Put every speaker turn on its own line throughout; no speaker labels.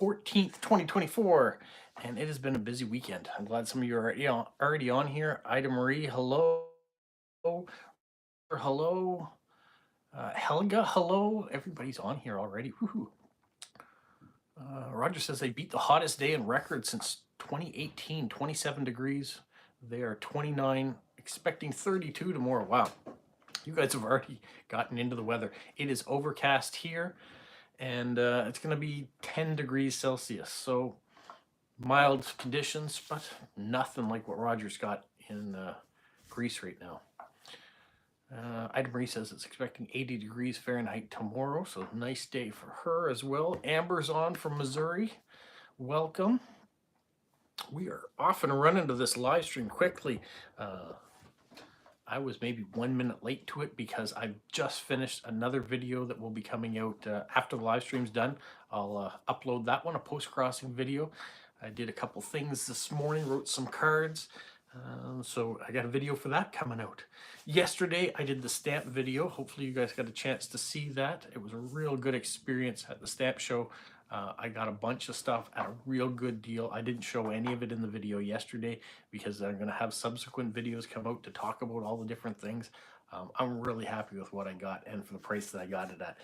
14th, 2024, and it has been a busy weekend. I'm glad some of you are already on here. Ida Marie, hello. Hello. Helga, hello. Everybody's on here already. Woohoo. Roger says they beat the hottest day in record since 2018, 27 degrees. They are 29, expecting 32 tomorrow. Wow. You guys have already gotten into the weather. It is overcast here, and it's going to be 10 degrees Celsius. So mild conditions, but nothing like what Roger's got in Greece right now. Ida Marie says it's expecting 80 degrees Fahrenheit tomorrow, so nice day for her as well. Amber's on from Missouri. Welcome. We are off and running to this live stream quickly. I was maybe 1 minute late to it because I've just finished another video that will be coming out after the live stream's done. I'll upload that one, a post-crossing video. I did a couple things this morning, wrote some cards. So I got a video for that coming out. Yesterday I did the stamp video. Hopefully you guys got a chance to see that. It was a real good experience at the stamp show. I got a bunch of stuff at a real good deal. I didn't show any of it in the video yesterday because I'm going to have subsequent videos come out to talk about all the different things. I'm really happy with what I got and for the price that I got it at.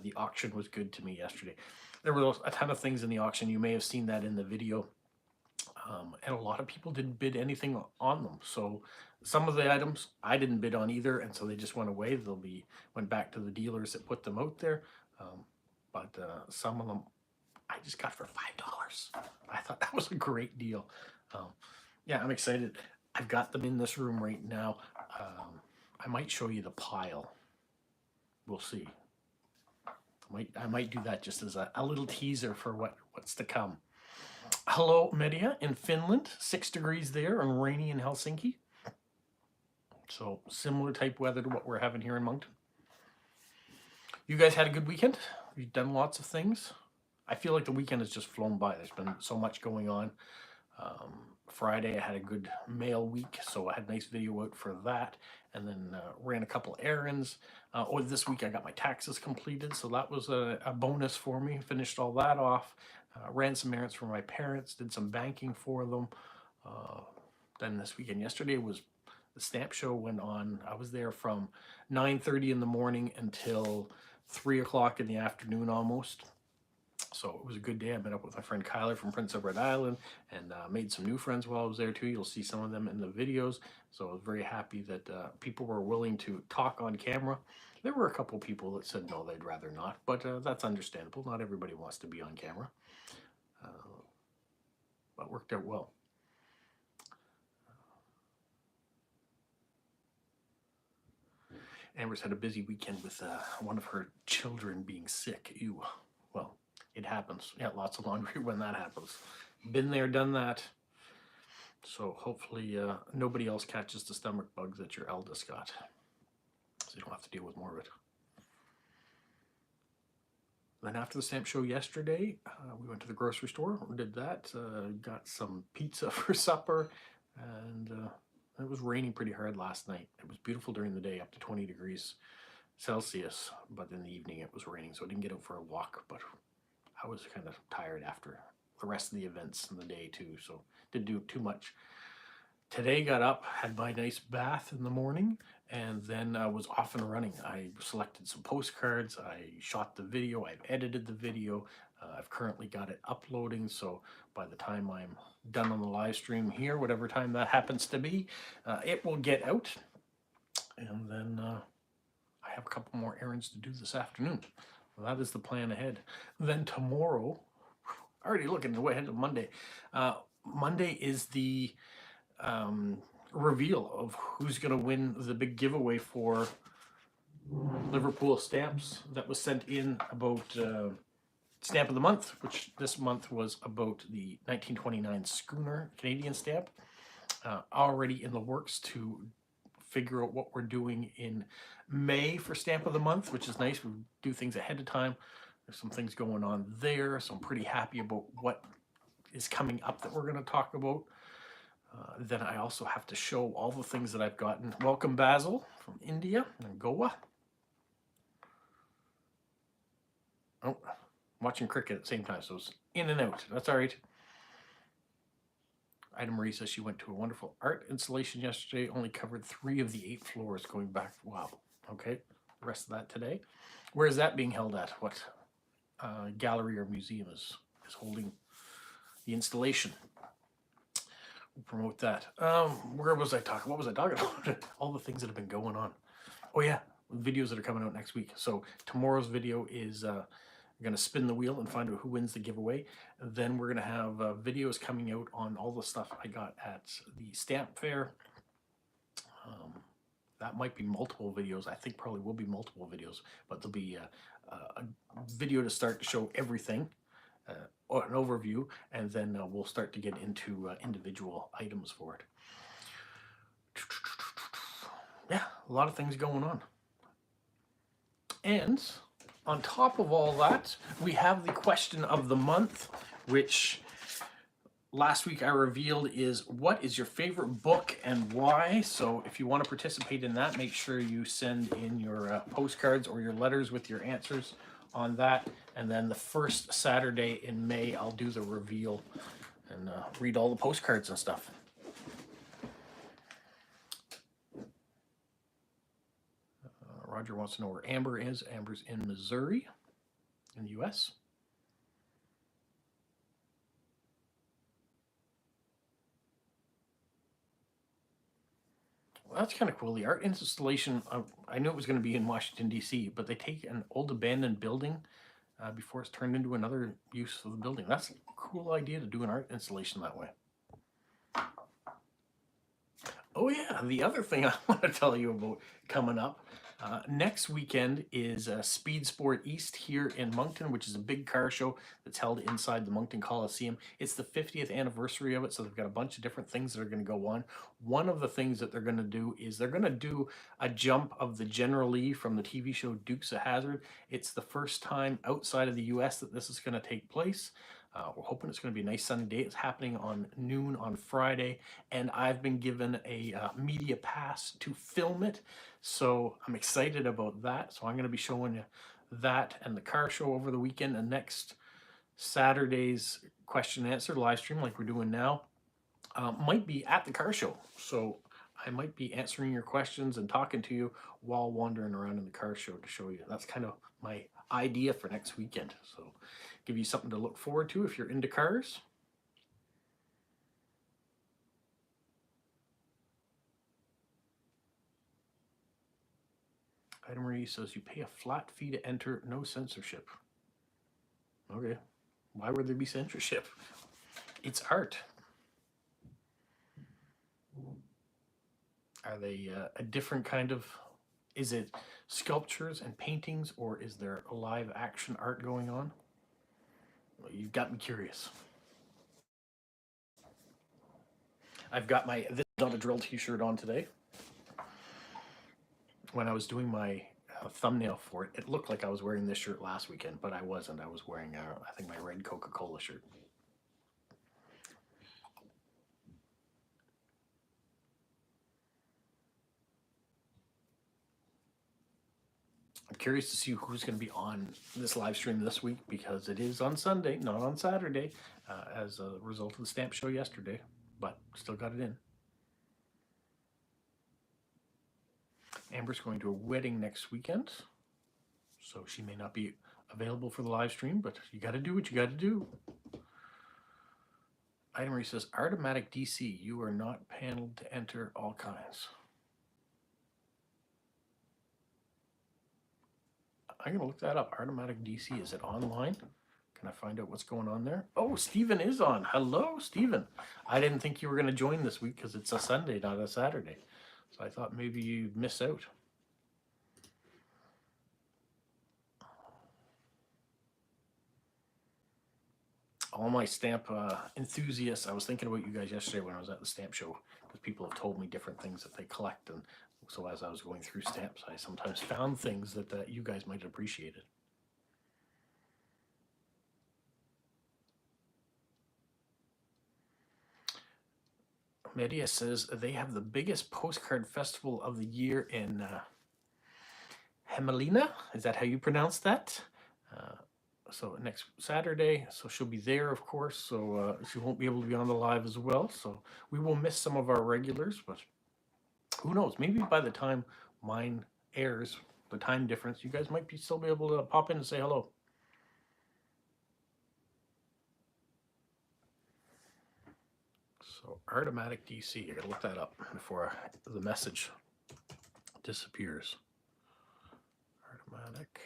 The auction was good to me yesterday. There were a ton of things in the auction. You may have seen that in the video. And a lot of people didn't bid anything on them. So some of the items I didn't bid on either, and so they just went away. Went back to the dealers that put them out there. But some of them I just got for $5. I thought that was a great deal. Yeah, I'm excited. I've got them in this room right now. I might show you the pile. We'll see. I might do that just as a little teaser for what's to come. Hello, Media in Finland. 6 degrees there and rainy in Helsinki. So similar type weather to what we're having here in Moncton. You guys had a good weekend? You've done lots of things? I feel like the weekend has just flown by. There's been so much going on. Friday I had a good mail week, so I had a nice video out for that, and then ran a couple errands. This week I got my taxes completed, so that was a bonus for me. Finished all that off. Ran some errands for my parents, did some banking for them. Then this weekend, yesterday was the stamp show went on. I was there from 9:30 in the morning until 3 o'clock in the afternoon almost. So it was a good day. I met up with my friend Kyler from Prince Edward Island and made some new friends while I was there too. You'll see some of them in the videos. So I was very happy that people were willing to talk on camera. There were a couple people that said no, they'd rather not, but that's understandable. Not everybody wants to be on camera. But worked out well. Amber's had a busy weekend with one of her children being sick. Ew. Well, it happens. Yeah, lots of laundry when that happens. Been there, done that. So hopefully nobody else catches the stomach bug that your eldest got. So you don't have to deal with more of it. Then after the stamp show yesterday, we went to the grocery store, did that, got some pizza for supper, and it was raining pretty hard last night. It was beautiful during the day, up to 20 degrees Celsius, but in the evening it was raining, so I didn't get out for a walk, but I was kind of tired after the rest of the events in the day too, so didn't do too much. Today got up, had my nice bath in the morning, and then was off and running. I selected some postcards, I shot the video, I've edited the video, I've currently got it uploading, so by the time I'm done on the live stream here, whatever time that happens to be, it will get out. And then I have a couple more errands to do this afternoon. Well, that is the plan ahead. Then tomorrow, already looking ahead to Monday. Monday is the reveal of who's going to win the big giveaway for Liverpool stamps that was sent in about stamp of the month, which this month was about the 1929 schooner Canadian stamp. Already in the works to figure out what we're doing in May for stamp of the month, which is nice. We do things ahead of time. There's some things going on there, so I'm pretty happy about what is coming up that we're going to talk about. Then I also have to show all the things that I've gotten. Welcome Basil from India and Goa. Oh, I'm watching cricket at the same time, so it's in and out. That's all right. Ida Marie says she went to a wonderful art installation yesterday, only covered 3 of the 8 floors going back. Wow. Okay. The rest of that today. Where is that being held at? What gallery or museum is holding the installation? We'll promote that. Where was I talking? What was I talking about? All the things that have been going on. Oh yeah, videos that are coming out next week. So tomorrow's video is we're going to spin the wheel and find out who wins the giveaway. Then we're going to have videos coming out on all the stuff I got at the stamp fair. That might be multiple videos. I think probably will be multiple videos, but there'll be a video to start to show everything, or an overview, and then we'll start to get into individual items for it. Yeah, a lot of things going on. And on top of all that, we have the question of the month, which last week I revealed is, what is your favorite book and why? So if you want to participate in that, make sure you send in your postcards or your letters with your answers on that. And then the first Saturday in May, I'll do the reveal and read all the postcards and stuff. Roger wants to know where Amber is. Amber's in Missouri, in the U.S. Well, that's kind of cool. The art installation, I knew it was going to be in Washington, D.C., but they take an old abandoned building before it's turned into another use of the building. That's a cool idea to do an art installation that way. Oh yeah, the other thing I want to tell you about coming up, next weekend is Speed Sport East here in Moncton, which is a big car show that's held inside the Moncton Coliseum. It's the 50th anniversary of it, so they've got a bunch of different things that are going to go on. One of the things that they're going to do is they're going to do a jump of the General Lee from the TV show Dukes of Hazzard. It's the first time outside of the U.S. that this is going to take place. We're hoping it's going to be a nice sunny day. It's happening on noon on Friday, and I've been given a media pass to film it, so I'm excited about that. So I'm going to be showing you that and the car show over the weekend, and next Saturday's question and answer live stream like we're doing now might be at the car show. So I might be answering your questions and talking to you while wandering around in the car show to show you. That's kind of my idea for next weekend. So give you something to look forward to if you're into cars. Ida Marie says you pay a flat fee to enter, no censorship. Okay, why would there be censorship? It's art. Are they a different kind of, is it sculptures and paintings, or is there a live action art going on? Well, you've got me curious. I've got my This Is Not a Drill t-shirt on today. When I was doing my thumbnail for it, it looked like I was wearing this shirt last weekend, but I wasn't. I was wearing, I think, my red Coca-Cola shirt. I'm curious to see who's going to be on this live stream this week, because it is on Sunday, not on Saturday, as a result of the stamp show yesterday, but still got it in. Amber's going to a wedding next weekend, so she may not be available for the live stream, but you got to do what you got to do. Ida Marie says, Artomatic DC, you are not paneled to enter all kinds. I'm going to look that up. Artomatic DC, is it online? Can I find out what's going on there? Oh, Stephen is on. Hello, Stephen. I didn't think you were going to join this week because it's a Sunday, not a Saturday. So I thought maybe you'd miss out. All my stamp enthusiasts, I was thinking about you guys yesterday when I was at the stamp show, because people have told me different things that they collect, and so as I was going through stamps, I sometimes found things that you guys might have appreciated. Media says they have the biggest postcard festival of the year in Hemelina. Is that how you pronounce that? so next Saturday. So she'll be there, of course. So she won't be able to be on the live as well. So we will miss some of our regulars, but who knows? Maybe by the time mine airs, the time difference, you guys might still be able to pop in and say hello. So Artomatic DC, I gotta look that up before the message disappears. Artomatic.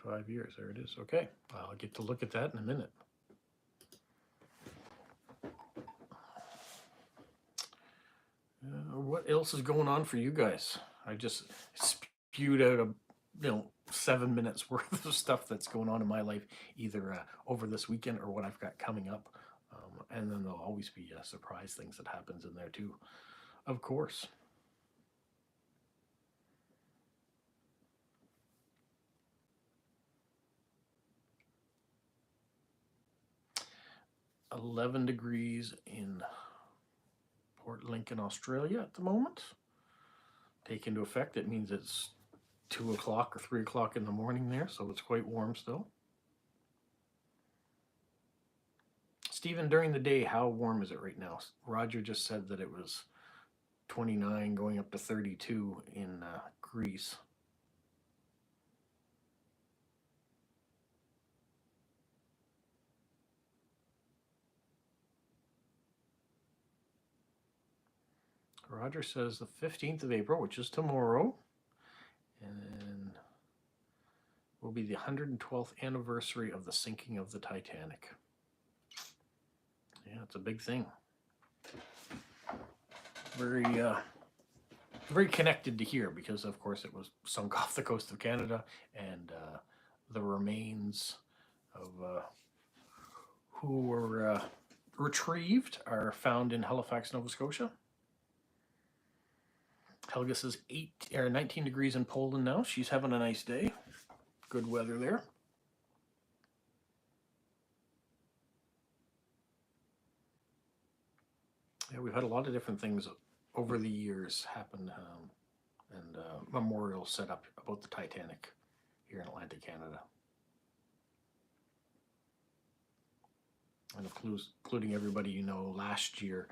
$25. There it is. Okay, I'll get to look at that in a minute. What else is going on for you guys? I just spewed out 7 minutes worth of stuff that's going on in my life, either over this weekend or what I've got coming up. And then there'll always be surprise things that happens in there too, of course. $11 in Port Lincoln, Australia at the moment. Take into effect, it means it's 2 o'clock or 3 o'clock in the morning there, so it's quite warm still. Stephen, during the day, how warm is it right now? Roger just said that it was 29 going up to 32 in Greece. Roger says the 15th of April, which is tomorrow, and will be the 112th anniversary of the sinking of the Titanic. Yeah, it's a big thing. Very connected to here because, of course, it was sunk off the coast of Canada, and the remains of who were retrieved are found in Halifax, Nova Scotia. Helga says 19 degrees in Poland now. She's having a nice day. Good weather there. Yeah, we've had a lot of different things over the years happen, and memorials set up about the Titanic here in Atlantic Canada. And including everybody you know last year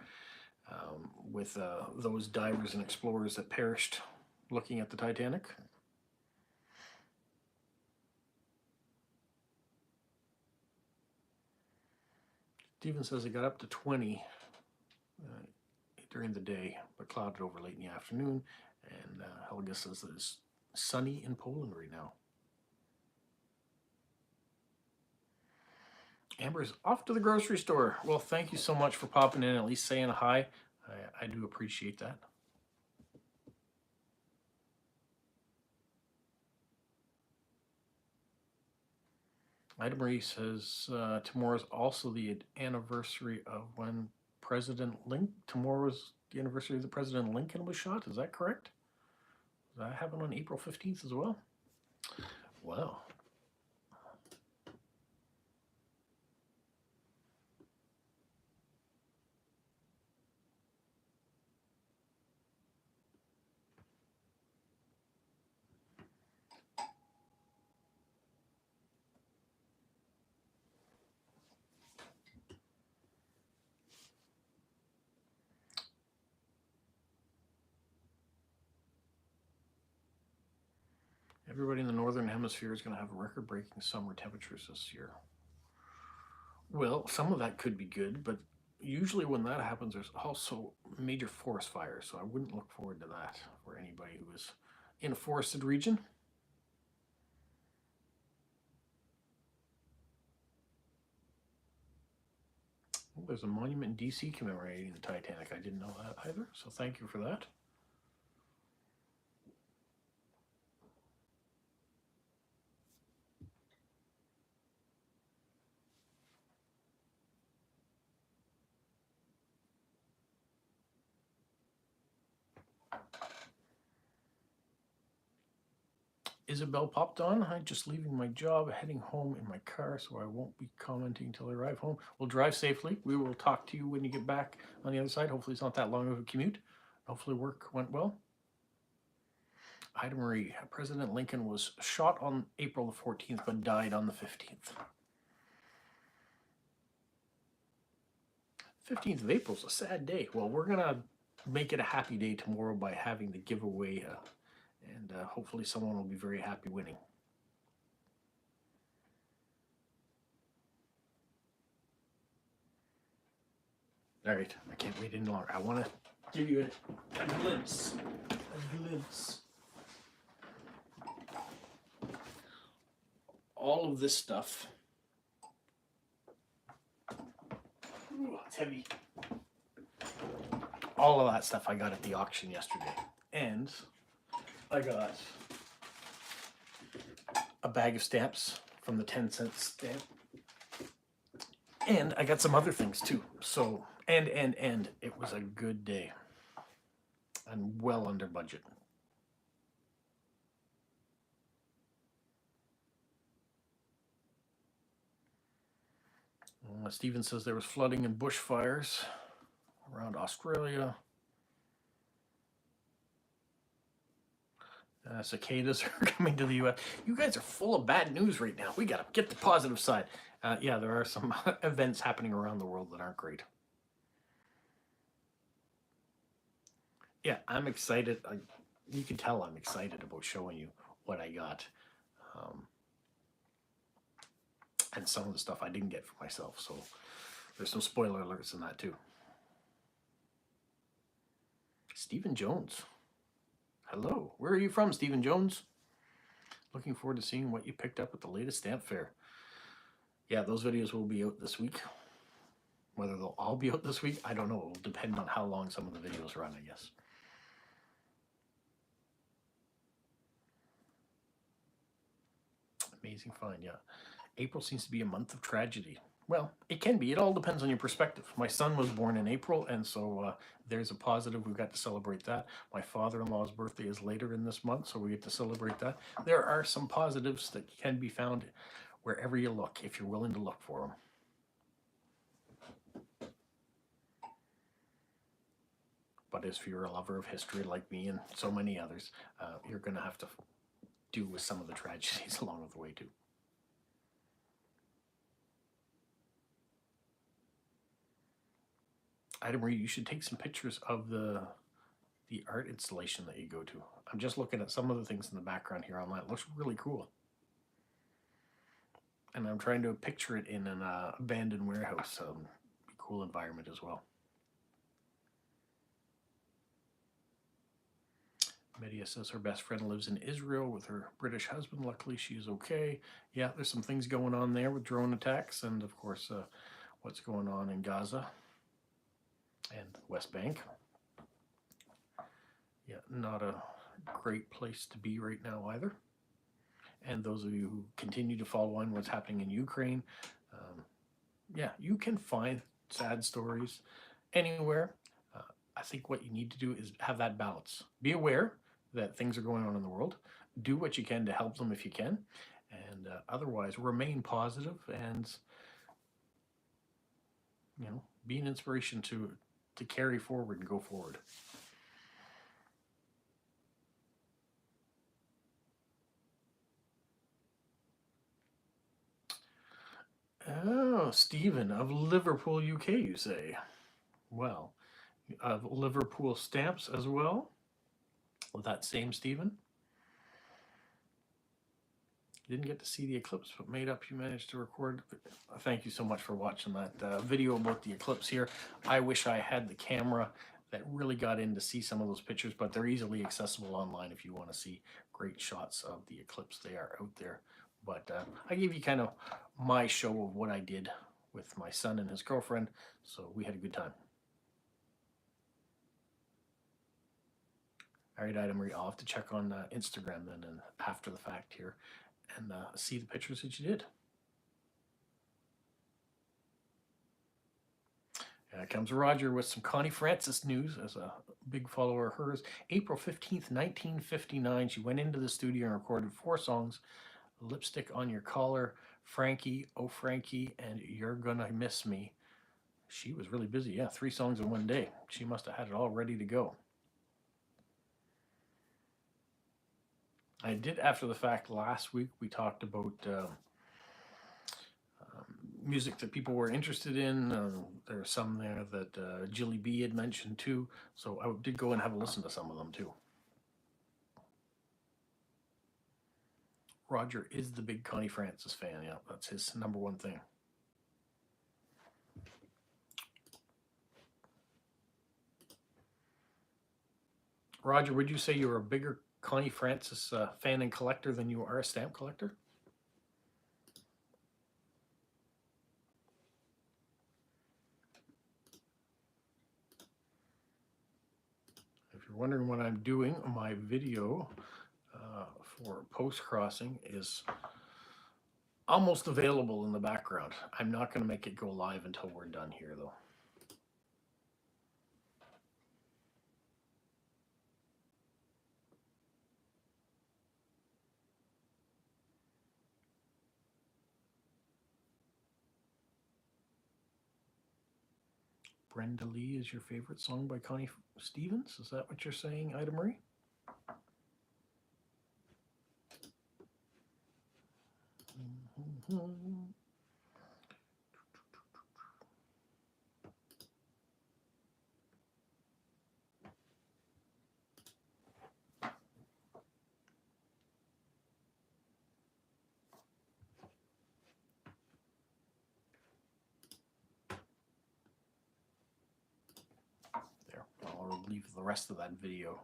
with those divers and explorers that perished looking at the Titanic. Stephen says it got up to 20 during the day, but clouded over late in the afternoon. And Helga says that it's sunny in Poland right now. Amber's off to the grocery store. Well, thank you so much for popping in, at least saying hi. I do appreciate that. Ida Marie says tomorrow's also the anniversary of when tomorrow's the anniversary of the President Lincoln was shot. Is that correct? Does that happen on April 15th as well? Wow. Everybody in the Northern Hemisphere is going to have record-breaking summer temperatures this year. Well, some of that could be good, but usually when that happens, there's also major forest fires, so I wouldn't look forward to that for anybody who is in a forested region. Well, there's a monument in DC commemorating the Titanic. I didn't know that either, so thank you for that. Isabel popped on. I'm just leaving my job, heading home in my car, so I won't be commenting until I arrive home. We'll drive safely. We will talk to you when you get back on the other side. Hopefully it's not that long of a commute. Hopefully work went well. Ida Marie, President Lincoln was shot on April the 14th, but died on the 15th. 15th of April is a sad day. Well, we're going to make it a happy day tomorrow by having the giveaway, and hopefully someone will be very happy winning. All right, I can't wait any longer. I want to give you a glimpse. A glimpse. All of this stuff. Ooh, it's heavy. All of that stuff I got at the auction yesterday. And I got a bag of stamps from the 10-cent stamp. And I got some other things too. So, and it was a good day. And well under budget. Stephen says there was flooding and bushfires around Australia. Cicadas are coming to the U.S. You guys are full of bad news right now. We got to get the positive side. Yeah, there are some events happening around the world that aren't great. Yeah, I'm excited. You can tell I'm excited about showing you what I got. And some of the stuff I didn't get for myself. So there's some spoiler alerts in that too. Stephen Jones. Hello. Where are you from, Stephen Jones? Looking forward to seeing what you picked up at the latest stamp fair. Yeah, those videos will be out this week. Whether they'll all be out this week, I don't know. It will depend on how long some of the videos run, I guess. Amazing find, yeah. April seems to be a month of tragedy. Well, it can be. It all depends on your perspective. My son was born in April, and so there's a positive. We've got to celebrate that. My father-in-law's birthday is later in this month, so we get to celebrate that. There are some positives that can be found wherever you look, if you're willing to look for them. But if you're a lover of history like me and so many others, you're going to have to deal with some of the tragedies along the way, too. Ida Marie, you should take some pictures of the art installation that you go to. I'm just looking at some of the things in the background here online. It looks really cool. And I'm trying to picture it in an abandoned warehouse. Be a cool environment as well. Media says her best friend lives in Israel with her British husband. Luckily, she is okay. Yeah, there's some things going on there with drone attacks and, of course, what's going on in Gaza and West Bank. Yeah, not a great place to be right now either. And those of you who continue to follow on what's happening in Ukraine, yeah, you can find sad stories anywhere. I think what you need to do is have that balance. Be aware that things are going on in the world. Do what you can to help them if you can. And otherwise, remain positive and, you know, be an inspiration to carry forward and go forward. Oh, Stephen of Liverpool, UK, you say. Well, of Liverpool stamps as well. With that same Stephen. Didn't get to see the eclipse, but made up you managed to record. Thank you so much for watching that video about the eclipse here. I wish I had the camera that really got in to see some of those pictures, but they're easily accessible online if you want to see great shots of the eclipse. They are out there. But I gave you kind of my show of what I did with my son and his girlfriend, so we had a good time. All right, Ida Marie, I'll have to check on Instagram then and after the fact here and see the pictures that you did. Comes Roger with some Connie Francis news as a big follower of hers. April 15th, 1959, she went into the studio and recorded 4 songs: Lipstick on Your Collar, Frankie, Oh Frankie, and You're Gonna Miss Me. She was really busy. Yeah, 3 songs in one day. She must have had it all ready to go. I did, after the fact, last week, we talked about music that people were interested in. There are some there that Jilly B had mentioned too. So I did go and have a listen to some of them too. Roger is the big Connie Francis fan. Yeah, that's his number one thing. Roger, would you say you're a bigger Connie Francis fan and collector than you are a stamp collector? If you're wondering what I'm doing, my video for post-crossing is almost available in the background. I'm not going to make it go live until we're done here, though. Brenda Lee is your favorite song by Connie Stevens? Is that what you're saying, Ida Marie? There, I'll leave the rest of that video.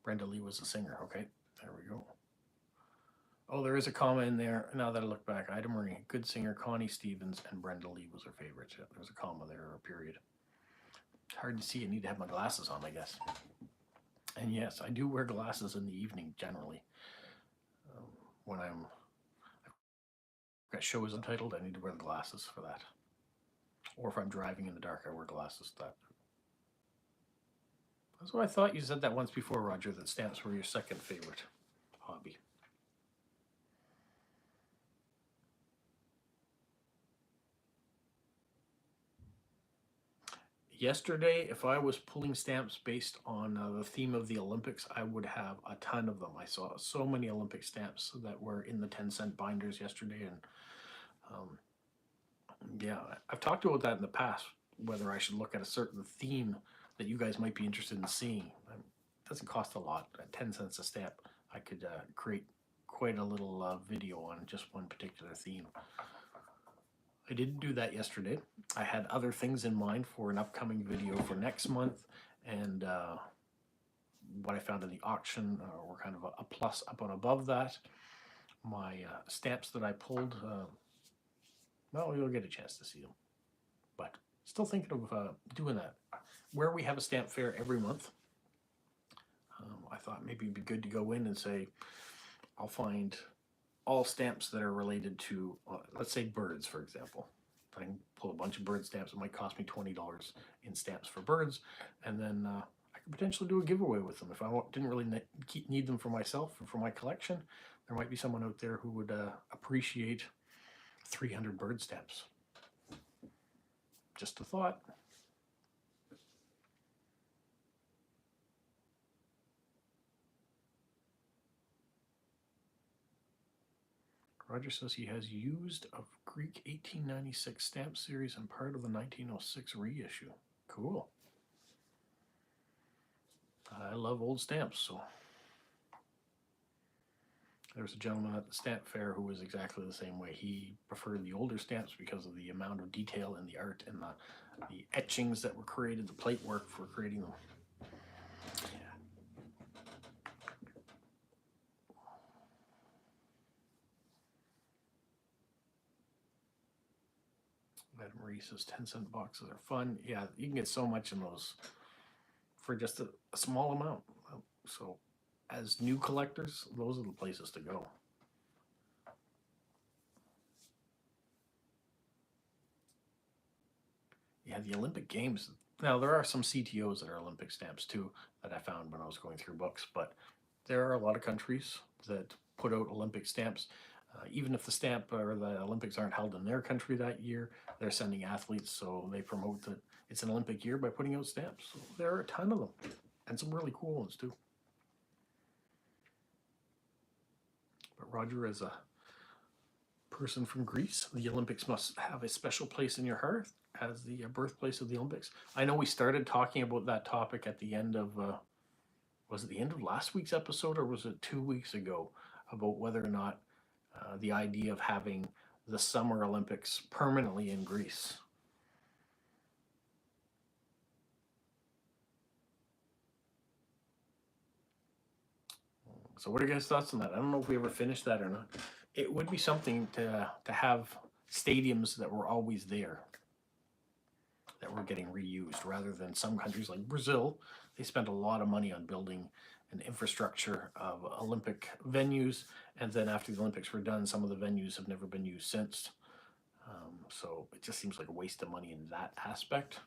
Brenda Lee was a singer. Okay, there we go. Oh, there is a comma in there. Now that I look back, Ida Marie, good singer, Connie Stevens, and Brenda Lee was her favorite. Yeah, there's a comma there, or a period. It's hard to see. I need to have my glasses on, I guess. And yes, I do wear glasses in the evening generally. When I've got shows entitled, I need to wear the glasses for that. Or if I'm driving in the dark, I wear glasses. That's what I thought. You said that once before, Roger, that stamps were your second favorite hobby. Yesterday, if I was pulling stamps based on the theme of the Olympics, I would have a ton of them. I saw so many Olympic stamps that were in the 10-cent binders yesterday. And yeah, I've talked about that in the past, whether I should look at a certain theme that you guys might be interested in seeing. It doesn't cost a lot. At 10 cents a stamp, I could create quite a little video on just one particular theme. I didn't do that yesterday. I had other things in mind for an upcoming video for next month, and what I found in the auction were kind of a plus up and above that. My stamps that I pulled, well, you'll get a chance to see them, but still thinking of doing that. Where we have a stamp fair every month, I thought maybe it'd be good to go in and say, I'll find all stamps that are related to, let's say birds, for example. If I can pull a bunch of bird stamps, it might cost me $20 in stamps for birds, and then I could potentially do a giveaway with them. If I didn't really need them for myself or for my collection, there might be someone out there who would appreciate 300 bird stamps. Just a thought. Roger says he has used a Greek 1896 stamp series and part of the 1906 reissue. Cool. I love old stamps, so. There was a gentleman at the stamp fair who was exactly the same way. He preferred the older stamps because of the amount of detail in the art and the etchings that were created, the plate work for creating them. Madam Marie says 10-cent boxes are fun. Yeah, you can get so much in those for just a small amount. So as new collectors, those are the places to go. Yeah, the Olympic Games. Now, there are some CTOs that are Olympic stamps too that I found when I was going through books, but there are a lot of countries that put out Olympic stamps. Even if the stamp or the Olympics aren't held in their country that year, they're sending athletes, so they promote that it's an Olympic year by putting out stamps. So there are a ton of them, and some really cool ones too. But Roger, as a person from Greece, the Olympics must have a special place in your heart as the birthplace of the Olympics. I know we started talking about that topic at the end of, was it the end of last week's episode or was it 2 weeks ago, about whether or not the idea of having the Summer Olympics permanently in Greece. So what are your guys' thoughts on that? I don't know if we ever finished that or not. It would be something to have stadiums that were always there, that were getting reused, rather than some countries like Brazil. They spent a lot of money on building an infrastructure of Olympic venues, and then after the Olympics were done, some of the venues have never been used since. So it just seems like a waste of money in that aspect,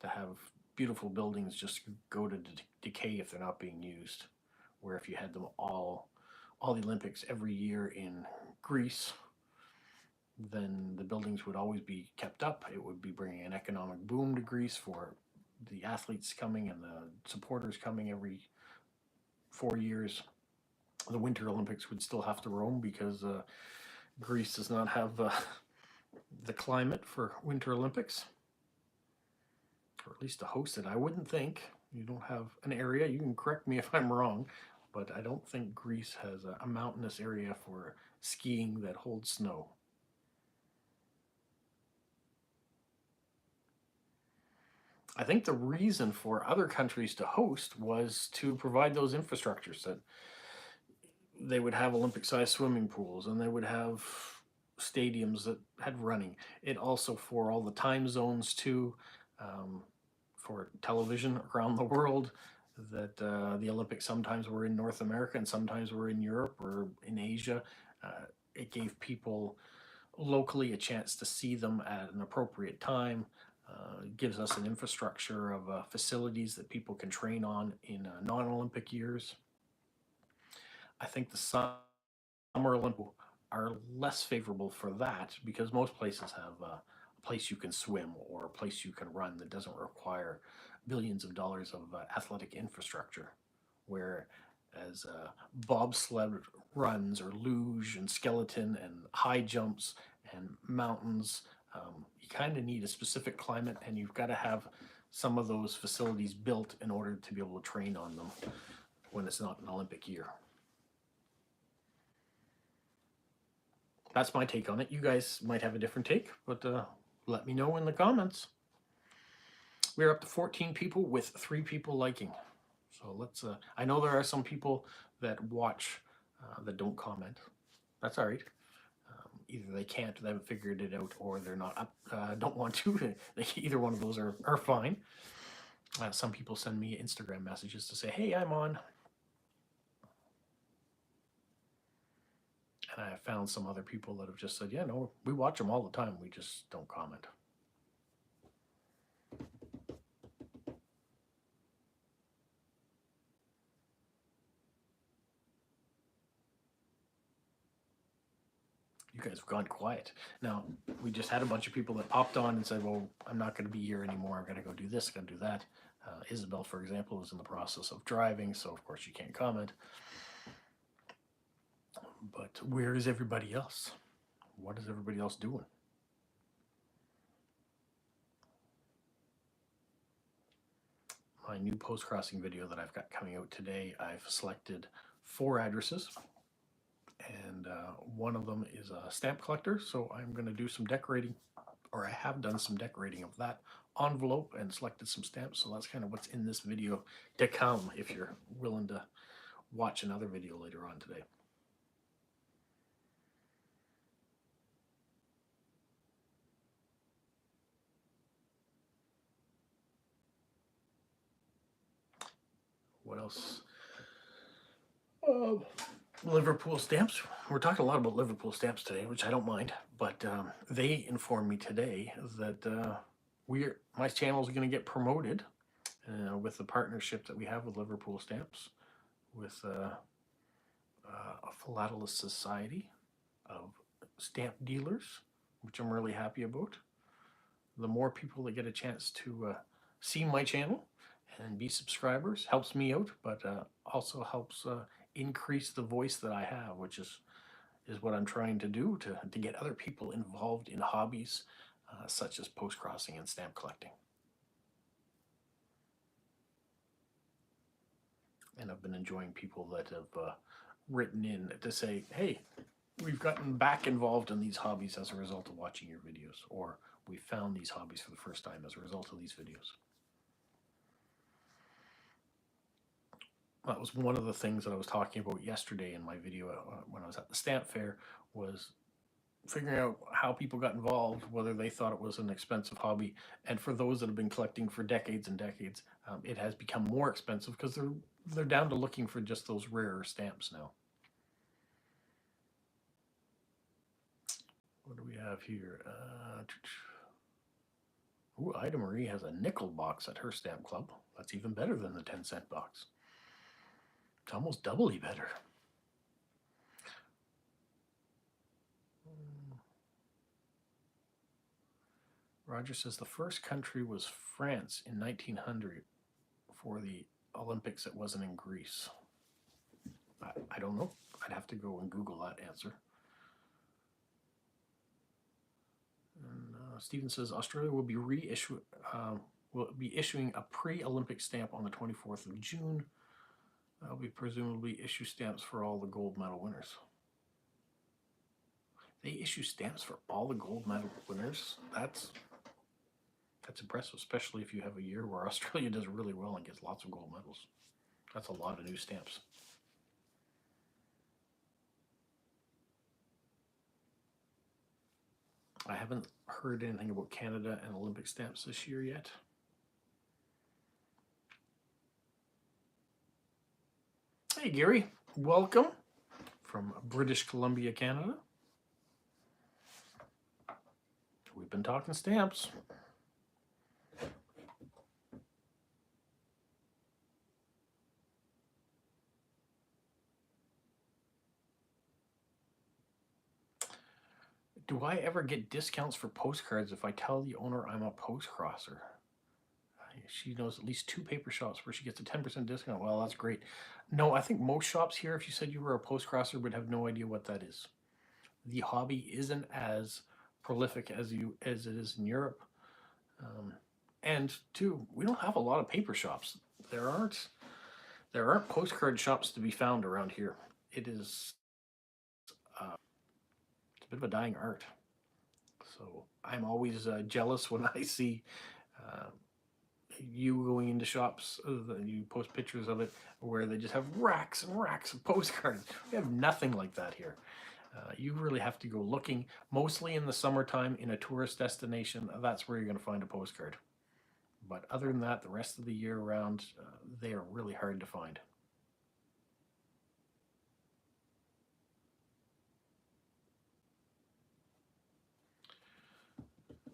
to have beautiful buildings just go to decay if they're not being used. Where if you had them all the Olympics every year in Greece, then the buildings would always be kept up. It would be bringing an economic boom to Greece for the athletes coming and the supporters coming every 4 years. The Winter Olympics would still have to roam because Greece does not have the climate for Winter Olympics, or at least to host it. I wouldn't think. You don't have an area. You can correct me if I'm wrong, but I don't think Greece has a mountainous area for skiing that holds snow. I think the reason for other countries to host was to provide those infrastructures, that they would have Olympic-sized swimming pools and they would have stadiums that had running. It also, for all the time zones too, for television around the world, that the Olympics sometimes were in North America and sometimes were in Europe or in Asia. It gave people locally a chance to see them at an appropriate time. Gives us an infrastructure of facilities that people can train on in non-Olympic years. I think the Summer Olympics are less favorable for that because most places have a place you can swim or a place you can run that doesn't require billions of dollars of athletic infrastructure. Whereas bobsled runs or luge and skeleton and high jumps and mountains, you kind of need a specific climate, and you've got to have some of those facilities built in order to be able to train on them when it's not an Olympic year. That's my take on it. You guys might have a different take, but let me know in the comments. We're up to 14 people with 3 people liking. So let's, I know there are some people that watch that don't comment. That's all right. Either they can't, they haven't figured it out, or they're not up, don't want to. Either one of those are fine. Some people send me Instagram messages to say, hey, I'm on. And I have found some other people that have just said, yeah, no, we watch them all the time. We just don't comment. You guys have gone quiet. Now, we just had a bunch of people that popped on and said, well, I'm not going to be here anymore. I'm going to go do this, going to do that. Isabel, for example, is in the process of driving, so of course you can't comment. But where is everybody else? What is everybody else doing? My new post-crossing video that I've got coming out today, I've selected 4 addresses, and one of them is a stamp collector, so I'm going to do some decorating, or I have done some decorating of that envelope and selected some stamps, so that's kind of what's in this video to come if you're willing to watch another video later on today. What else? Liverpool stamps. We're talking a lot about Liverpool stamps today, which I don't mind, but they informed me today that my channel is going to get promoted with the partnership that we have with Liverpool Stamps, with a philatelist society of stamp dealers, which I'm really happy about. The more people that get a chance to see my channel and be subscribers helps me out, but also helps increase the voice that I have, which is what I'm trying to do to get other people involved in hobbies such as post-crossing and stamp collecting. And I've been enjoying people that have written in to say, hey, we've gotten back involved in these hobbies as a result of watching your videos, or we found these hobbies for the first time as a result of these videos. That was one of the things that I was talking about yesterday in my video when I was at the stamp fair, was figuring out how people got involved, whether they thought it was an expensive hobby. And for those that have been collecting for decades and decades, it has become more expensive because they're down to looking for just those rarer stamps now. What do we have here? Ooh, Ida Marie has a nickel box at her stamp club. That's even better than the 10-cent box. It's almost doubly better. Roger says the first country was France in 1900 for the Olympics. It wasn't in Greece. I don't know. I'd have to go and Google that answer. And Stephen says Australia will be issuing a pre-Olympic stamp on the 24th of June. They'll be presumably issue stamps for all the gold medal winners. They issue stamps for all the gold medal winners? That's impressive, especially if you have a year where Australia does really well and gets lots of gold medals. That's a lot of new stamps. I haven't heard anything about Canada and Olympic stamps this year yet. Hey Gary, welcome from British Columbia, Canada. We've been talking stamps. Do I ever get discounts for postcards if I tell the owner I'm a post-crosser? She knows at least 2 paper shops where she gets a 10% discount. Well, that's great. No, I think most shops here, if you said you were a post-crosser, would have no idea what that is. The hobby isn't as prolific as it is in Europe. And two, we don't have a lot of paper shops. There aren't postcard shops to be found around here. It is it's a bit of a dying art. So I'm always jealous when I see you going into shops, you post pictures of it, where they just have racks and racks of postcards. We have nothing like that here. You really have to go looking, mostly in the summertime in a tourist destination. That's where you're going to find a postcard. But other than that, the rest of the year round, they are really hard to find.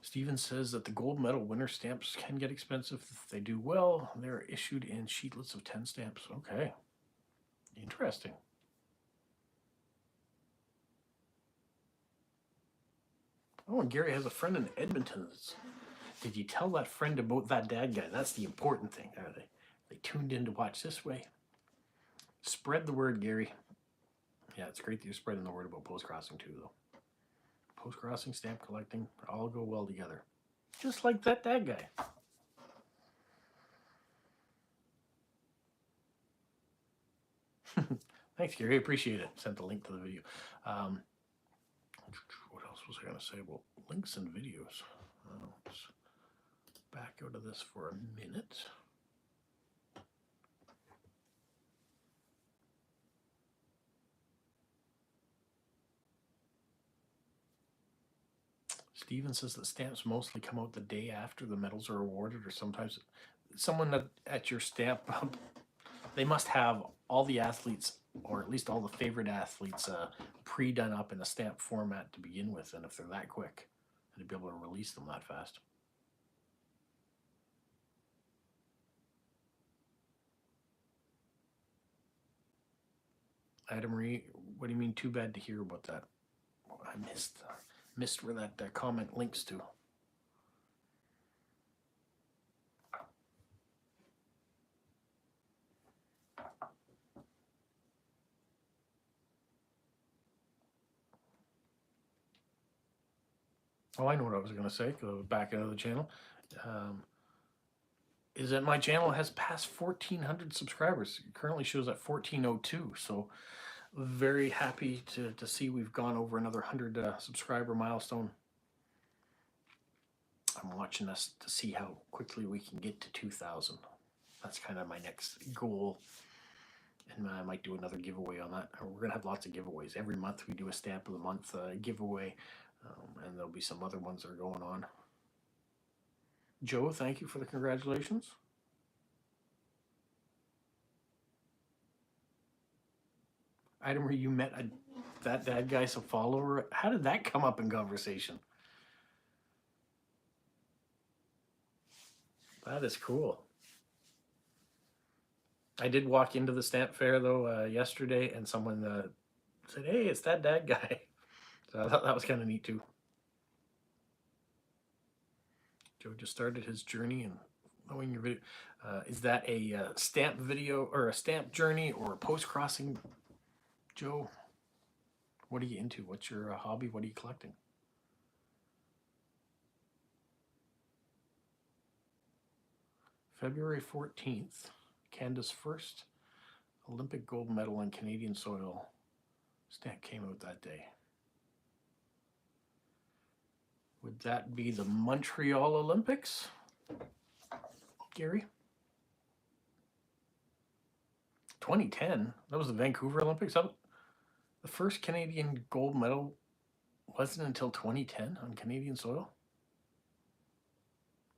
Steven says that the gold medal winner stamps can get expensive if they do well. They're issued in sheetlets of 10 stamps. Okay. Interesting. Oh, and Gary has a friend in Edmonton. Did you tell that friend about that dad guy? That's the important thing. Are they tuned in to watch this way? Spread the word, Gary. Yeah, it's great that you're spreading the word about post-crossing too, though. Post-crossing, stamp collecting, all go well together. Just like that dad guy. Thanks, Gary. I appreciate it. Sent the link to the video. What else was I going to say about links and videos? Let's back out of this for a minute. Steven says that stamps mostly come out the day after the medals are awarded, or sometimes someone at your stamp, they must have all the athletes, or at least all the favorite athletes, pre-done up in a stamp format to begin with. And if they're that quick, they'd be able to release them that fast. Adam Marie, what do you mean too bad to hear about that? I missed where that comment links to. Oh, I know what I was going to say. Go back into the channel. Is that my channel has passed 1,400 subscribers. It currently shows at 1,402. So very happy to see we've gone over another 100 subscriber milestone. I'm watching us to see how quickly we can get to 2,000. That's kind of my next goal. And I might do another giveaway on that. We're going to have lots of giveaways. Every month we do a stamp of the month giveaway. And there'll be some other ones that are going on. Joe, thank you for the congratulations. Item where you met that guy's a follower. How did that come up in conversation? That is cool. I did walk into the stamp fair though yesterday, and someone said, "Hey, it's that dad guy." So I thought that was kind of neat too. Joe just started his journey and knowing your video. Is that a stamp video or a stamp journey or a post crossing, Joe? What are you into? What's your hobby? What are you collecting? February 14th, Canada's first Olympic gold medal on Canadian soil stamp came out that day. Would that be the Montreal Olympics, Gary? 2010? That was the Vancouver Olympics? The first Canadian gold medal wasn't until 2010 on Canadian soil?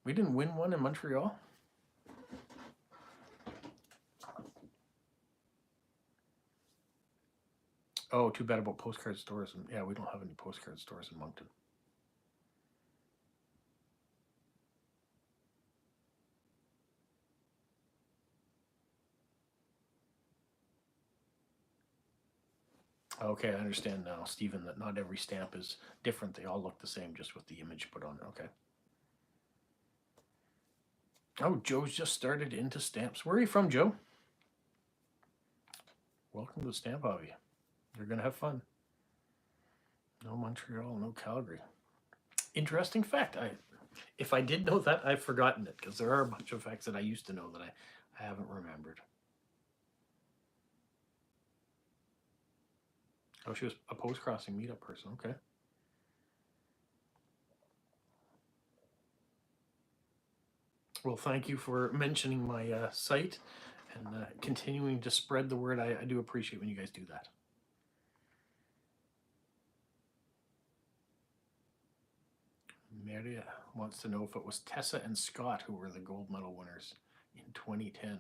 We didn't win one in Montreal? Oh, too bad about postcard stores. And yeah, we don't have any postcard stores in Moncton. Okay, I understand now, Stephen, that not every stamp is different. They all look the same, just with the image put on it. Okay. Oh, Joe's just started into stamps. Where are you from, Joe? Welcome to the stamp hobby. You're going to have fun. No Montreal, no Calgary. Interesting fact. If I did know that, I've forgotten it, because there are a bunch of facts that I used to know that I haven't remembered. Oh, she was a post-crossing meetup person. Okay. Well, thank you for mentioning my site and continuing to spread the word. I do appreciate when you guys do that. Maria wants to know if it was Tessa and Scott who were the gold medal winners in 2010.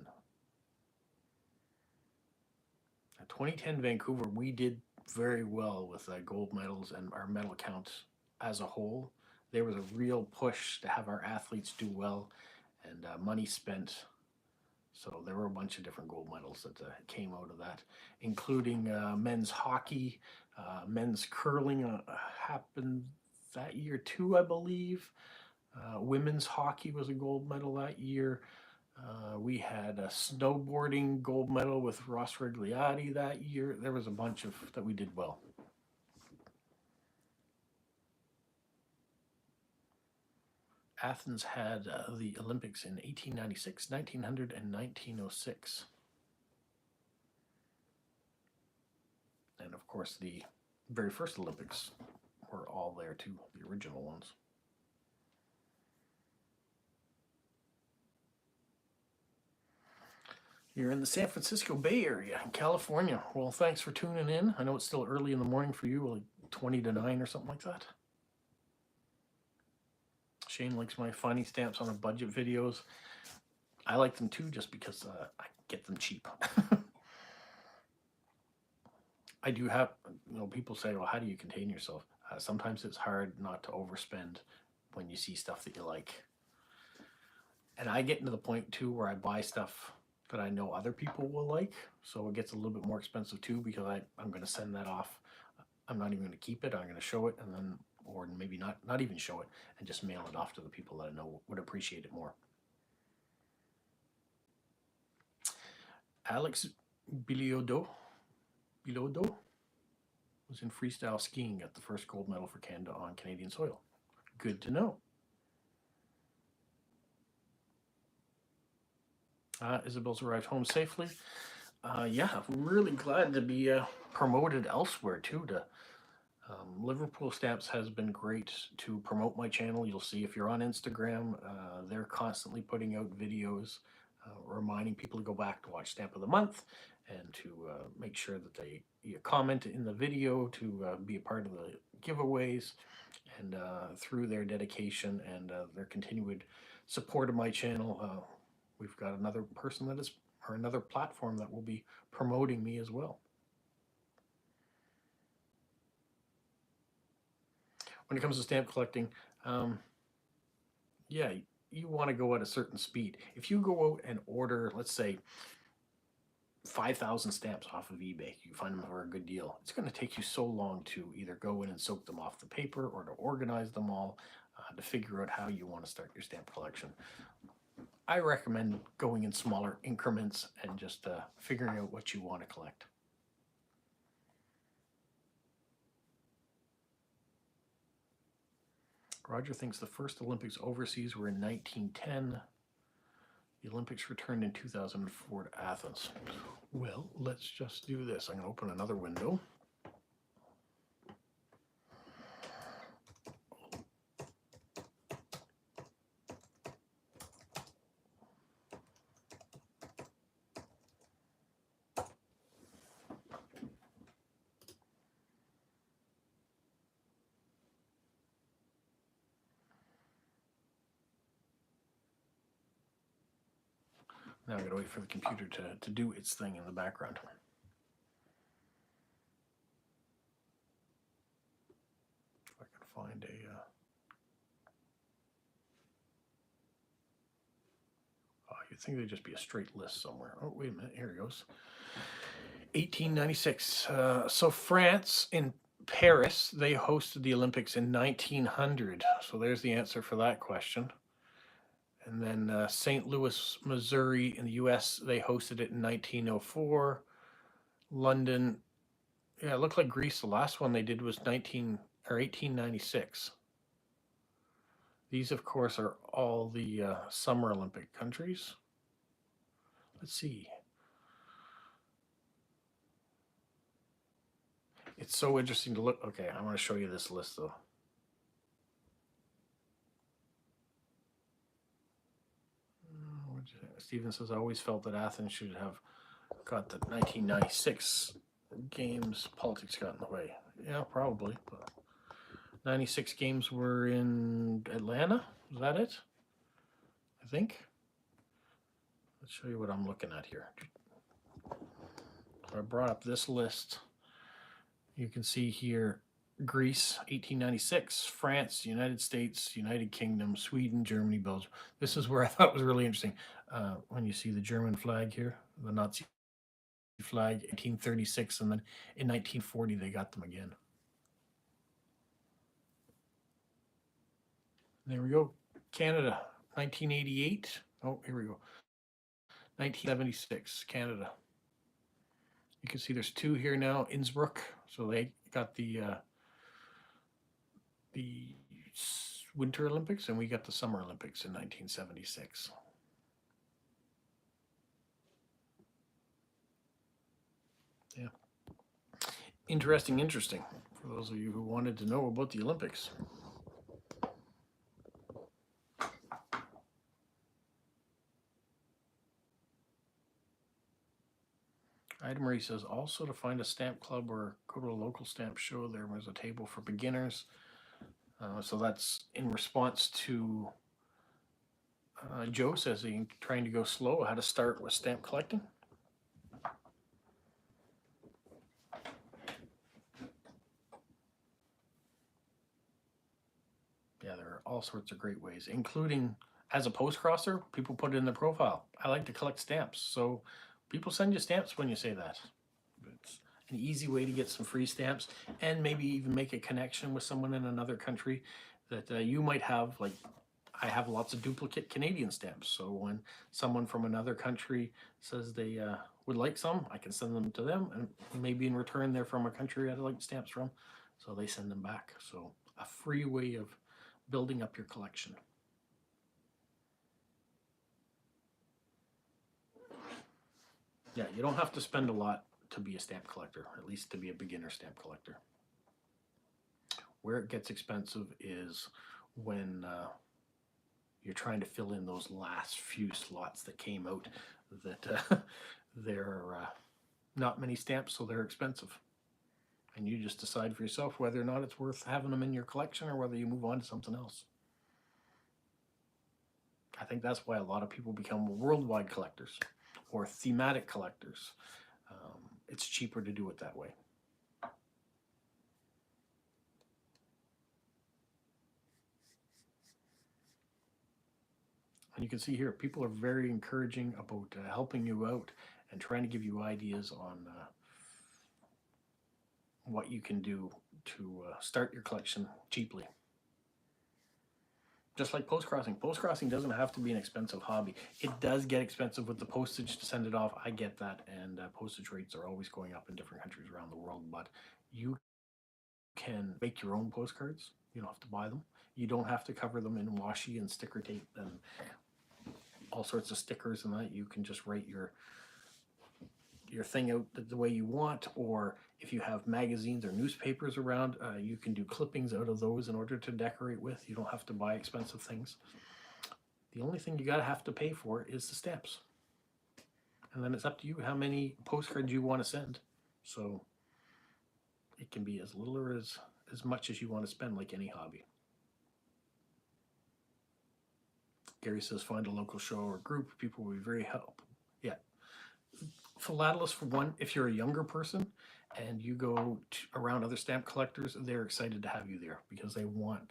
2010 Vancouver, we did very well with gold medals and our medal count as a whole. There was a real push to have our athletes do well and money spent. So there were a bunch of different gold medals that came out of that, including men's hockey, men's curling happened that year too, I believe. Women's hockey was a gold medal that year. We had a snowboarding gold medal with Ross Regliotti that year. There was a bunch of that we did well. Athens had the Olympics in 1896, 1900, and 1906. And of course, the very first Olympics were all there too, the original ones. You're in the San Francisco Bay Area in California. Well, thanks for tuning in. I know it's still early in the morning for you, like 20 to 9 or something like that. Shane likes my finding stamps on a budget videos. I like them too, just because I get them cheap. I do have, people say, well, how do you contain yourself? Sometimes it's hard not to overspend when you see stuff that you like. And I get into the point too where I buy stuff that I know other people will like. So it gets a little bit more expensive too, because I'm going to send that off. I'm not even going to keep it. I'm going to show it, and then, or maybe not even show it, and just mail it off to the people that I know would appreciate it more. Alex Bilodeau was in freestyle skiing at the first gold medal for Canada on Canadian soil. Good to know. Isabel's arrived home safely. Yeah, really glad to be promoted elsewhere too. Liverpool Stamps has been great to promote my channel. You'll see if you're on Instagram, they're constantly putting out videos reminding people to go back to watch Stamp of the Month, and to make sure that they comment in the video to be a part of the giveaways. And through their dedication and their continued support of my channel, we've got another person that is, or another platform that will be promoting me as well. When it comes to stamp collecting, yeah, you want to go at a certain speed. If you go out and order, let's say, 5,000 stamps off of eBay, you find them for a good deal, it's going to take you so long to either go in and soak them off the paper, or to organize them all, to figure out how you want to start your stamp collection. I recommend going in smaller increments and just figuring out what you want to collect. Roger thinks the first Olympics overseas were in 1910. The Olympics returned in 2004 to Athens. Well, let's just do this. I'm going to open another window. Now I'm going to wait for the computer to do its thing in the background. If I can find a... Oh, you'd think there'd just be a straight list somewhere. Oh, wait a minute. Here it goes. 1896. So France, in Paris, they hosted the Olympics in 1900. So there's the answer for that question. And then St. Louis, Missouri in the U.S., they hosted it in 1904. London, yeah, it looked like Greece. The last one they did was 1896. These, of course, are all the Summer Olympic countries. Let's see. It's so interesting to look. Okay, I want to show you this list, though. Stephen says, I always felt that Athens should have got the 1996 games. Politics got in the way. Yeah, probably. But 96 games were in Atlanta. Is that it? I think. Let's show you what I'm looking at here. So I brought up this list. You can see here Greece, 1896, France, United States, United Kingdom, Sweden, Germany, Belgium. This is where I thought was really interesting. When you see the German flag here, the Nazi flag, 1836, and then in 1940 they got them again. There we go. Canada, 1988. Oh, here we go. 1976, Canada. You can see there's two here now. Innsbruck, so they got the Winter Olympics, and we got the Summer Olympics in 1976. Yeah. Interesting for those of you who wanted to know about the Olympics. Ida Marie says, also to find a stamp club or go to a local stamp show, there was a table for beginners. So that's in response to Joe says he's trying to go slow, how to start with stamp collecting. Yeah, there are all sorts of great ways, including As a post crosser, people put it in their profile. I like to collect stamps. So people send you stamps when you say that. It's an easy way to get some free stamps and maybe even make a connection with someone in another country that you might have. Like, I have lots of duplicate Canadian stamps. So when someone from another country says they would like some, I can send them to them. And maybe in return, they're from a country I'd like stamps from. So they send them back. So a free way of building up your collection. Yeah, you don't have to spend a lot to be a stamp collector, at least to be a beginner stamp collector. Where it gets expensive is when you're trying to fill in those last few slots that came out that there are not many stamps, so they're expensive. And you just decide for yourself whether or not it's worth having them in your collection or whether you move on to something else. I think that's why a lot of people become worldwide collectors or thematic collectors. It's cheaper to do it that way. And you can see here, people are very encouraging about helping you out and trying to give you ideas on what you can do to start your collection cheaply. Just like post crossing. Post crossing doesn't have to be an expensive hobby. It does get expensive with the postage to send it off. I get that, and postage rates are always going up in different countries around the world. But you can make your own postcards. You don't have to buy them. You don't have to cover them in washi and sticker tape and all sorts of stickers and that. You can just write your thing out the way you want, or if you have magazines or newspapers around, you can do clippings out of those in order to decorate with. You don't have to buy expensive things. The only thing you gotta have to pay for is the stamps. And then it's up to you how many postcards you want to send. So it can be as little or as much as you want to spend, like any hobby. Gary says find a local show or group. People will be very helpful. Yeah. Philatelists, for one, if you're a younger person and you go around other stamp collectors, they're excited to have you there because they want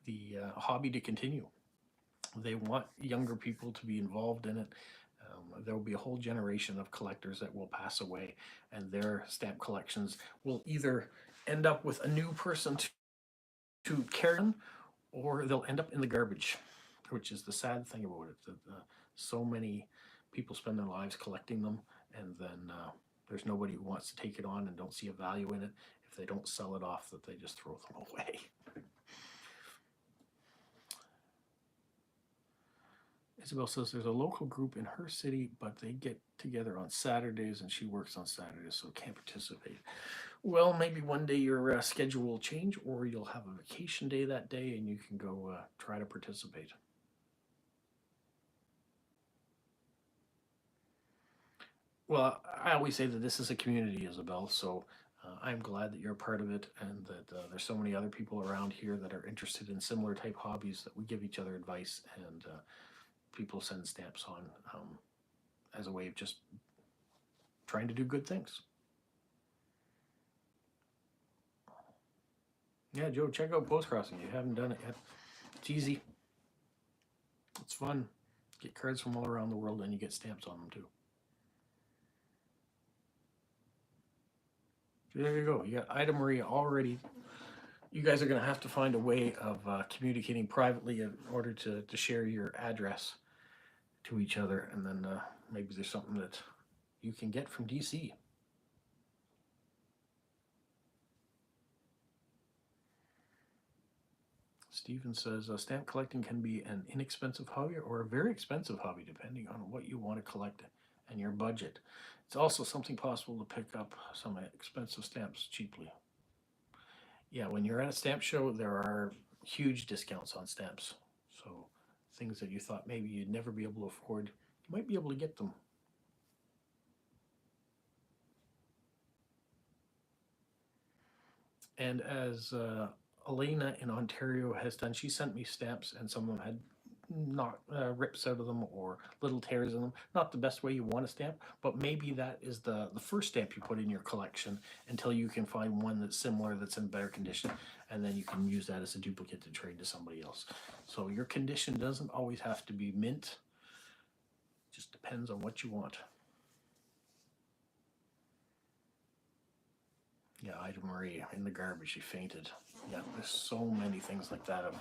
the hobby to continue. They want younger people to be involved in it. There will be a whole generation of collectors that will pass away, and their stamp collections will either end up with a new person to carry on, or they'll end up in the garbage, which is the sad thing about it. That so many people spend their lives collecting them, and then there's nobody who wants to take it on and don't see a value in it. If they don't sell it off, that they just throw them away. Isabel says there's a local group in her city, but they get together on Saturdays and she works on Saturdays, so can't participate. Well, maybe one day your schedule will change, or you'll have a vacation day that day and you can go try to participate. Well, I always say that this is a community, Isabel, so I'm glad that you're a part of it and that there's so many other people around here that are interested in similar type hobbies that we give each other advice and people send stamps on as a way of just trying to do good things. Yeah, Joe, check out Post Crossing. You haven't done it yet. It's easy. It's fun. Get cards from all around the world and you get stamps on them too. There you go. You got Ida Marie already. You guys are going to have to find a way of communicating privately in order to share your address to each other, and then maybe there's something that you can get from DC. Stephen says stamp collecting can be an inexpensive hobby or a very expensive hobby depending on what you want to collect and your budget. It's also something possible to pick up some expensive stamps cheaply. Yeah, when you're at a stamp show, there are huge discounts on stamps. So things that you thought maybe you'd never be able to afford, you might be able to get them. And as Elena in Ontario has done, she sent me stamps, and some of them had not rips out of them or little tears in them. Not the best way you want a stamp, but maybe that is the first stamp you put in your collection until you can find one that's similar, that's in better condition, and then you can use that as a duplicate to trade to somebody else. So your condition doesn't always have to be mint. It just depends on what you want. Yeah, Ida Marie in the garbage, she fainted. Yeah, there's so many things like that of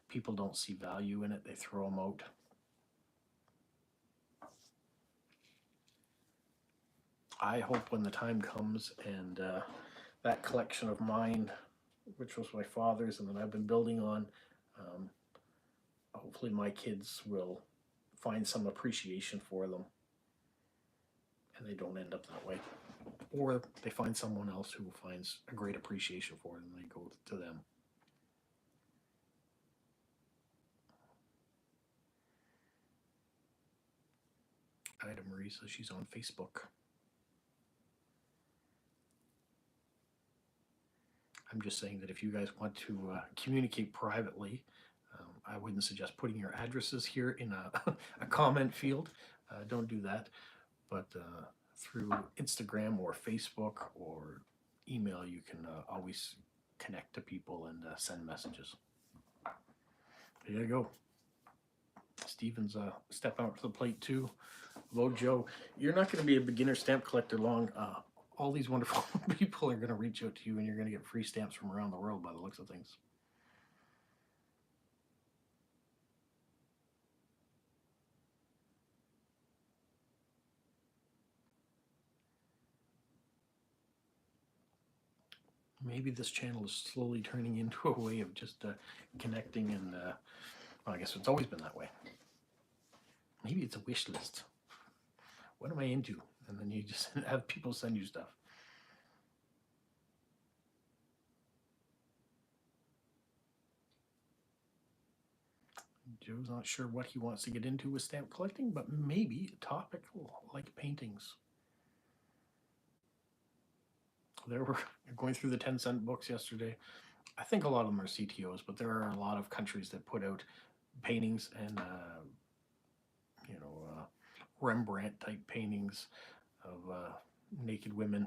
people don't see value in it, they throw them out. I hope when the time comes and that collection of mine, which was my father's and that I've been building on, hopefully my kids will find some appreciation for them and they don't end up that way. Or they find someone else who finds a great appreciation for it and they go to them. Ida Marie says she's on Facebook. I'm just saying that if you guys want to communicate privately, I wouldn't suggest putting your addresses here in a comment field. Don't do that. But through Instagram or Facebook or email, you can always connect to people and send messages. There you go. Steven's stepping out to the plate too. Hello, Joe. You're not going to be a beginner stamp collector long. All these wonderful people are going to reach out to you and you're going to get free stamps from around the world by the looks of things. Maybe this channel is slowly turning into a way of just connecting and, well, I guess it's always been that way. Maybe it's a wish list. What am I into? And then you just have people send you stuff. Joe's not sure what he wants to get into with stamp collecting, but maybe a topical like paintings. There were going through the 10-cent books yesterday. I think a lot of them are CTOs, but there are a lot of countries that put out paintings and Rembrandt type paintings of naked women.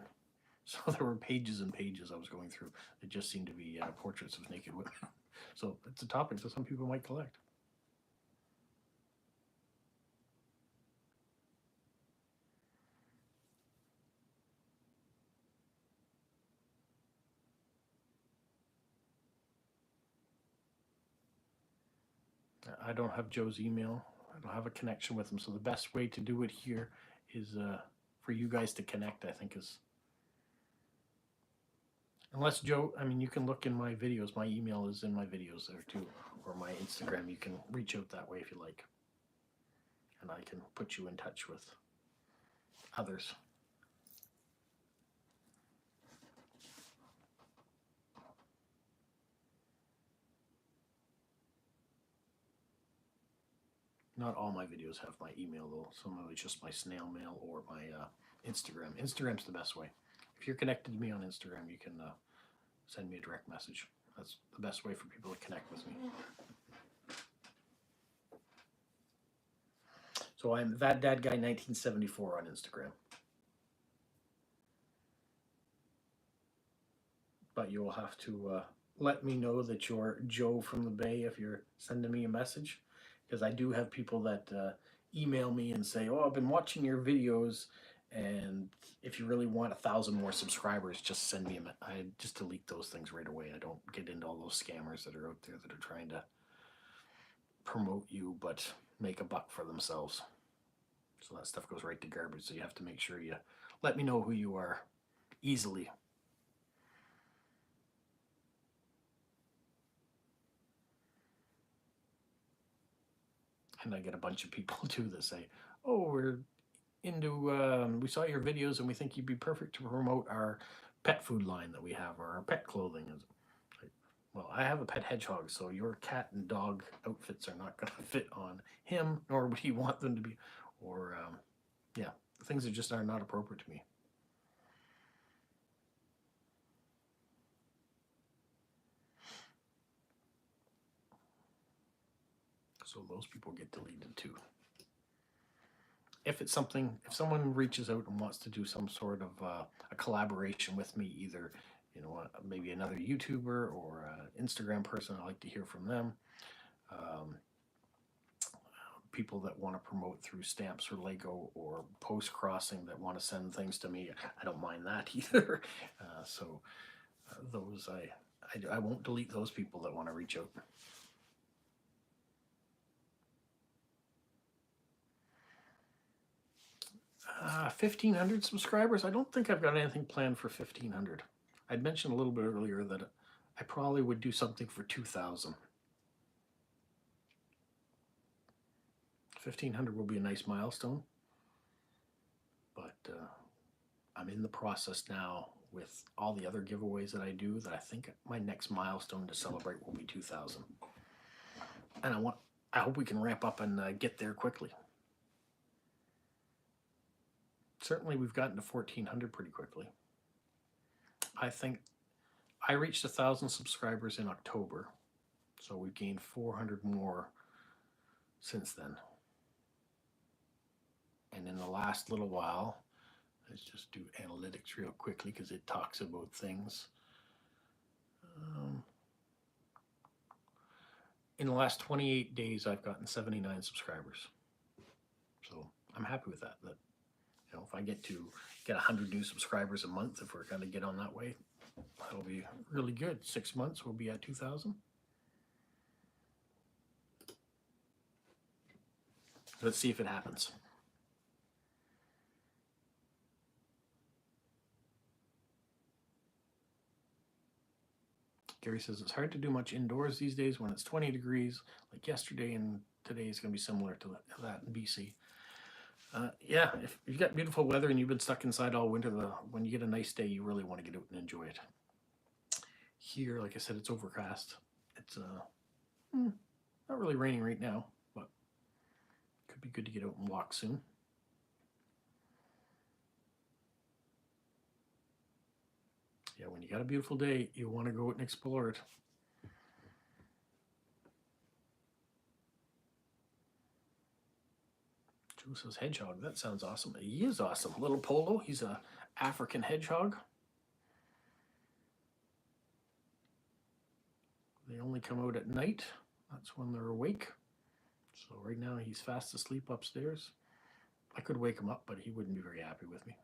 So there were pages and pages I was going through that just seemed to be portraits of naked women. So it's a topic that some people might collect. I don't have Joe's email. I don't have a connection with him. So the best way to do it here is for you guys to connect, I think is. Unless Joe, I mean, you can look in my videos. My email is in my videos there too, or my Instagram. You can reach out that way if you like. And I can put you in touch with others. Not all my videos have my email though. Some of it's just my snail mail or my Instagram. Instagram's the best way. If you're connected to me on Instagram, you can send me a direct message. That's the best way for people to connect with me. So I'm that dad guy 1974 on Instagram. But you'll have to let me know that you're Joe from the Bay if you're sending me a message, because I do have people that email me and say, "Oh, I've been watching your videos, and if you really want 1,000 more subscribers, just send me a." I just delete those things right away. I don't get into all those scammers that are out there that are trying to promote you but make a buck for themselves. So that stuff goes right to garbage. So you have to make sure you let me know who you are easily. And I get a bunch of people too that say, "Oh, we're into, we saw your videos and we think you'd be perfect to promote our pet food line that we have, or our pet clothing." Like, well, I have a pet hedgehog, so your cat and dog outfits are not going to fit on him, nor would he want them to be. Or, yeah, things that just are not appropriate to me. So those people get deleted too. If it's something, if someone reaches out and wants to do some sort of a collaboration with me, either, you know, maybe another YouTuber or an Instagram person, I like to hear from them. Um, People that want to promote through stamps or Lego or post crossing that want to send things to me, I don't mind that either. Those I won't delete those people that want to reach out. 1,500 subscribers. I don't think I've got anything planned for 1,500. I'd mentioned a little bit earlier that I probably would do something for 2,000. 1,500 will be a nice milestone, but I'm in the process now with all the other giveaways that I do, that I think my next milestone to celebrate will be 2,000. And I hope we can ramp up and get there quickly. Certainly we've gotten to 1,400 pretty quickly. I think I reached 1,000 subscribers in October, so we've gained 400 more since then. And in the last little while, let's just do analytics real quickly because it talks about things. In the last 28 days, I've gotten 79 subscribers. So I'm happy with that. That, you know, if I get 100 new subscribers a month, if we're going to get on that way, that'll be really good. 6 months, we'll be at 2,000. Let's see if it happens. Gary says it's hard to do much indoors these days when it's 20 degrees, like yesterday, and today is going to be similar to that in BC. Yeah, if you've got beautiful weather and you've been stuck inside all winter, when you get a nice day, you really want to get out and enjoy it. Here, like I said, it's overcast. It's not really raining right now, but could be good to get out and walk soon. Yeah, when you got a beautiful day, you want to go out and explore it. Joe says hedgehog. That sounds awesome. He is awesome. Little Polo. He's a African hedgehog. They only come out at night. That's when they're awake. So right now he's fast asleep upstairs. I could wake him up, but he wouldn't be very happy with me.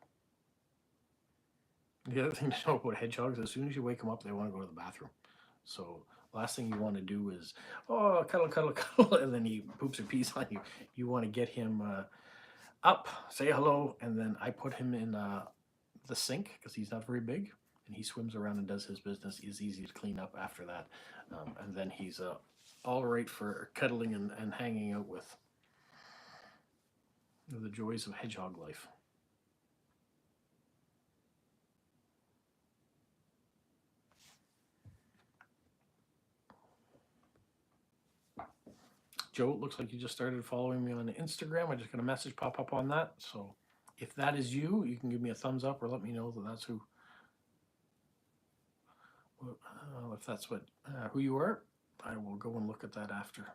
The other thing to know about hedgehogs, as soon as you wake them up, they want to go to the bathroom. So last thing you want to do is, oh, cuddle, cuddle, cuddle, and then he poops or pees on you. You want to get him up, say hello, and then I put him in the sink because he's not very big, and he swims around and does his business. He's easy to clean up after that, and then he's all right for cuddling and hanging out with. The joys of hedgehog life. Joe, it looks like you just started following me on Instagram. I just got a message pop up on that. So if that is you, you can give me a thumbs up or let me know that that's who. If that's who you are, I will go and look at that after.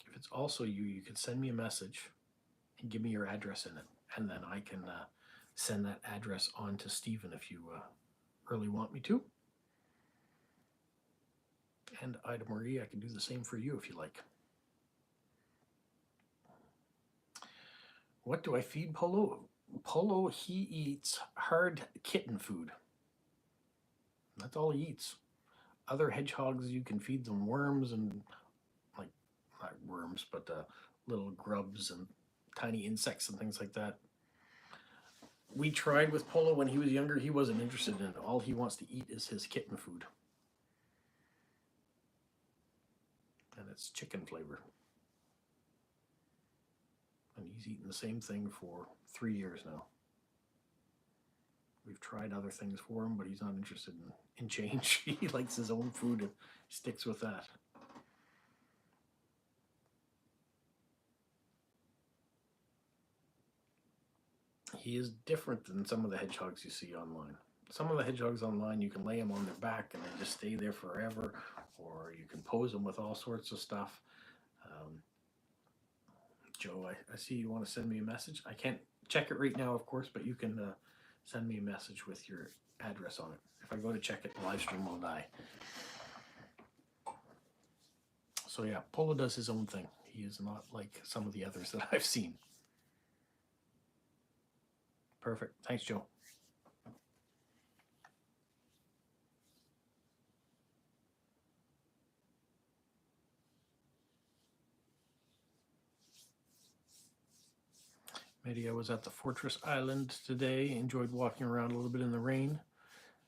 If it's also you, you can send me a message and give me your address in it, and then I can send that address on to Stephen if you really want me to. And Ida Marie, I can do the same for you if you like. What do I feed Polo? Polo, he eats hard kitten food. That's all he eats. Other hedgehogs, you can feed them worms and, like, not worms, but little grubs and tiny insects and things like that. We tried with Polo when he was younger. He wasn't interested in it. All he wants to eat is his kitten food. And it's chicken flavor. And he's eaten the same thing for 3 years now. We've tried other things for him, but he's not interested in change. He likes his own food and sticks with that. He is different than some of the hedgehogs you see online. Some of the hedgehogs online, you can lay them on their back and they just stay there forever, or you can pose them with all sorts of stuff. Um, Joe, I see you want to send me a message. I can't check it right now, of course, but you can send me a message with your address on it. If I go to check it, the live stream will die. So yeah, Polo does his own thing. He is not like some of the others that I've seen. Perfect. Thanks, Joe. Media was at the Fortress Island today. Enjoyed walking around a little bit in the rain.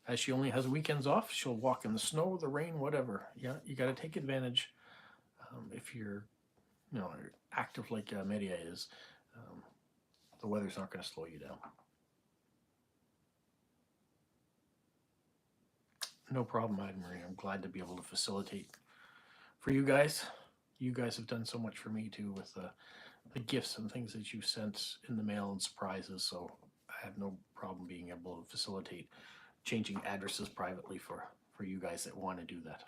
As she only has weekends off, she'll walk in the snow, the rain, whatever. Yeah, you got to take advantage. If you're, active like Media is, the weather's not going to slow you down. No problem, Marie. I'm glad to be able to facilitate for you guys. You guys have done so much for me too with the gifts and things that you've sent in the mail and surprises. So I have no problem being able to facilitate changing addresses privately for you guys that want to do that.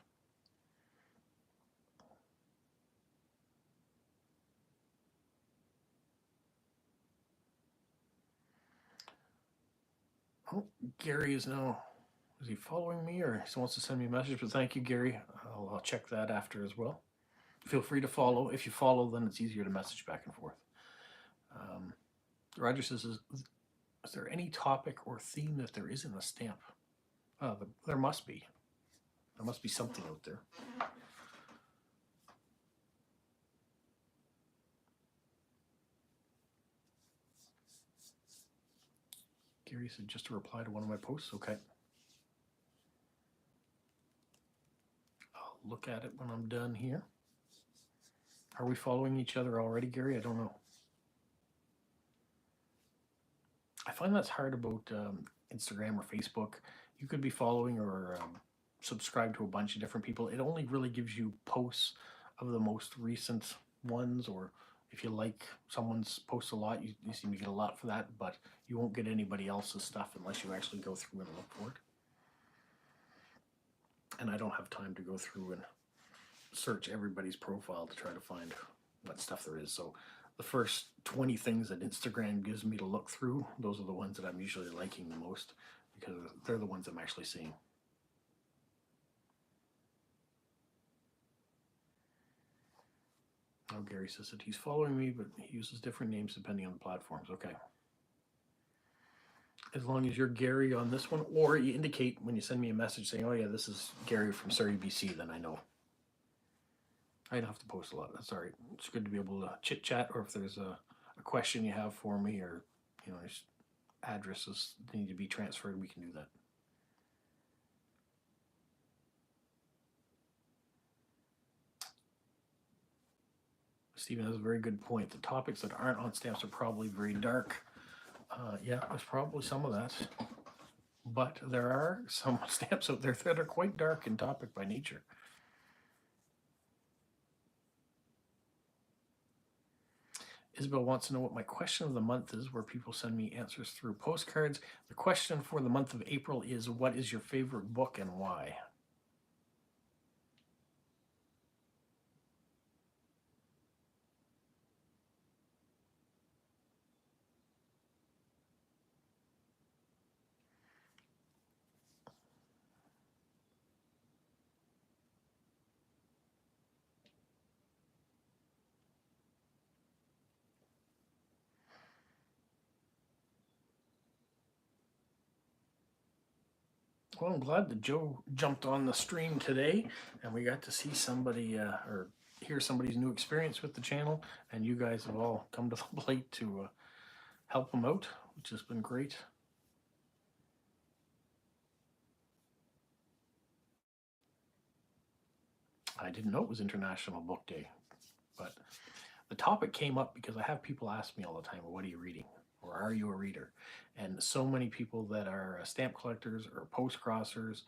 Oh, Gary is now, is he following me or he wants to send me a message? But thank you, Gary. I'll check that after as well. Feel free to follow. If you follow, then it's easier to message back and forth. Roger says, is there any topic or theme that there is in the stamp? There must be. There must be something out there. Gary said just to reply to one of my posts. Okay. I'll look at it when I'm done here. Are we following each other already, Gary? I don't know. I find that's hard about Instagram or Facebook. You could be following or subscribe to a bunch of different people. It only really gives you posts of the most recent ones, or if you like someone's post a lot, you seem to get a lot for that, but you won't get anybody else's stuff unless you actually go through and look for it. And I don't have time to go through and search everybody's profile to try to find what stuff there is. So the first 20 things that Instagram gives me to look through, those are the ones that I'm usually liking the most because they're the ones I'm actually seeing. Oh, Gary says that he's following me, but he uses different names depending on the platforms. Okay. As long as you're Gary on this one, or you indicate when you send me a message saying, oh yeah, this is Gary from Surrey, BC, then I know. I don't have to post a lot. That's all right. It's good to be able to chit chat, or if there's a question you have for me, or addresses need to be transferred, we can do that. Stephen has a very good point. The topics that aren't on stamps are probably very dark. Yeah, there's probably some of that. But there are some stamps out there that are quite dark in topic by nature. Isabel wants to know what my question of the month is, where people send me answers through postcards. The question for the month of April is, what is your favorite book and why? Well, I'm glad that Joe jumped on the stream today and we got to see somebody or hear somebody's new experience with the channel, and you guys have all come to the plate to help them out, which has been great. I didn't know it was International Book Day, but the topic came up because I have people ask me all the time, well, what are you reading? Or are you a reader? And so many people that are stamp collectors or post crossers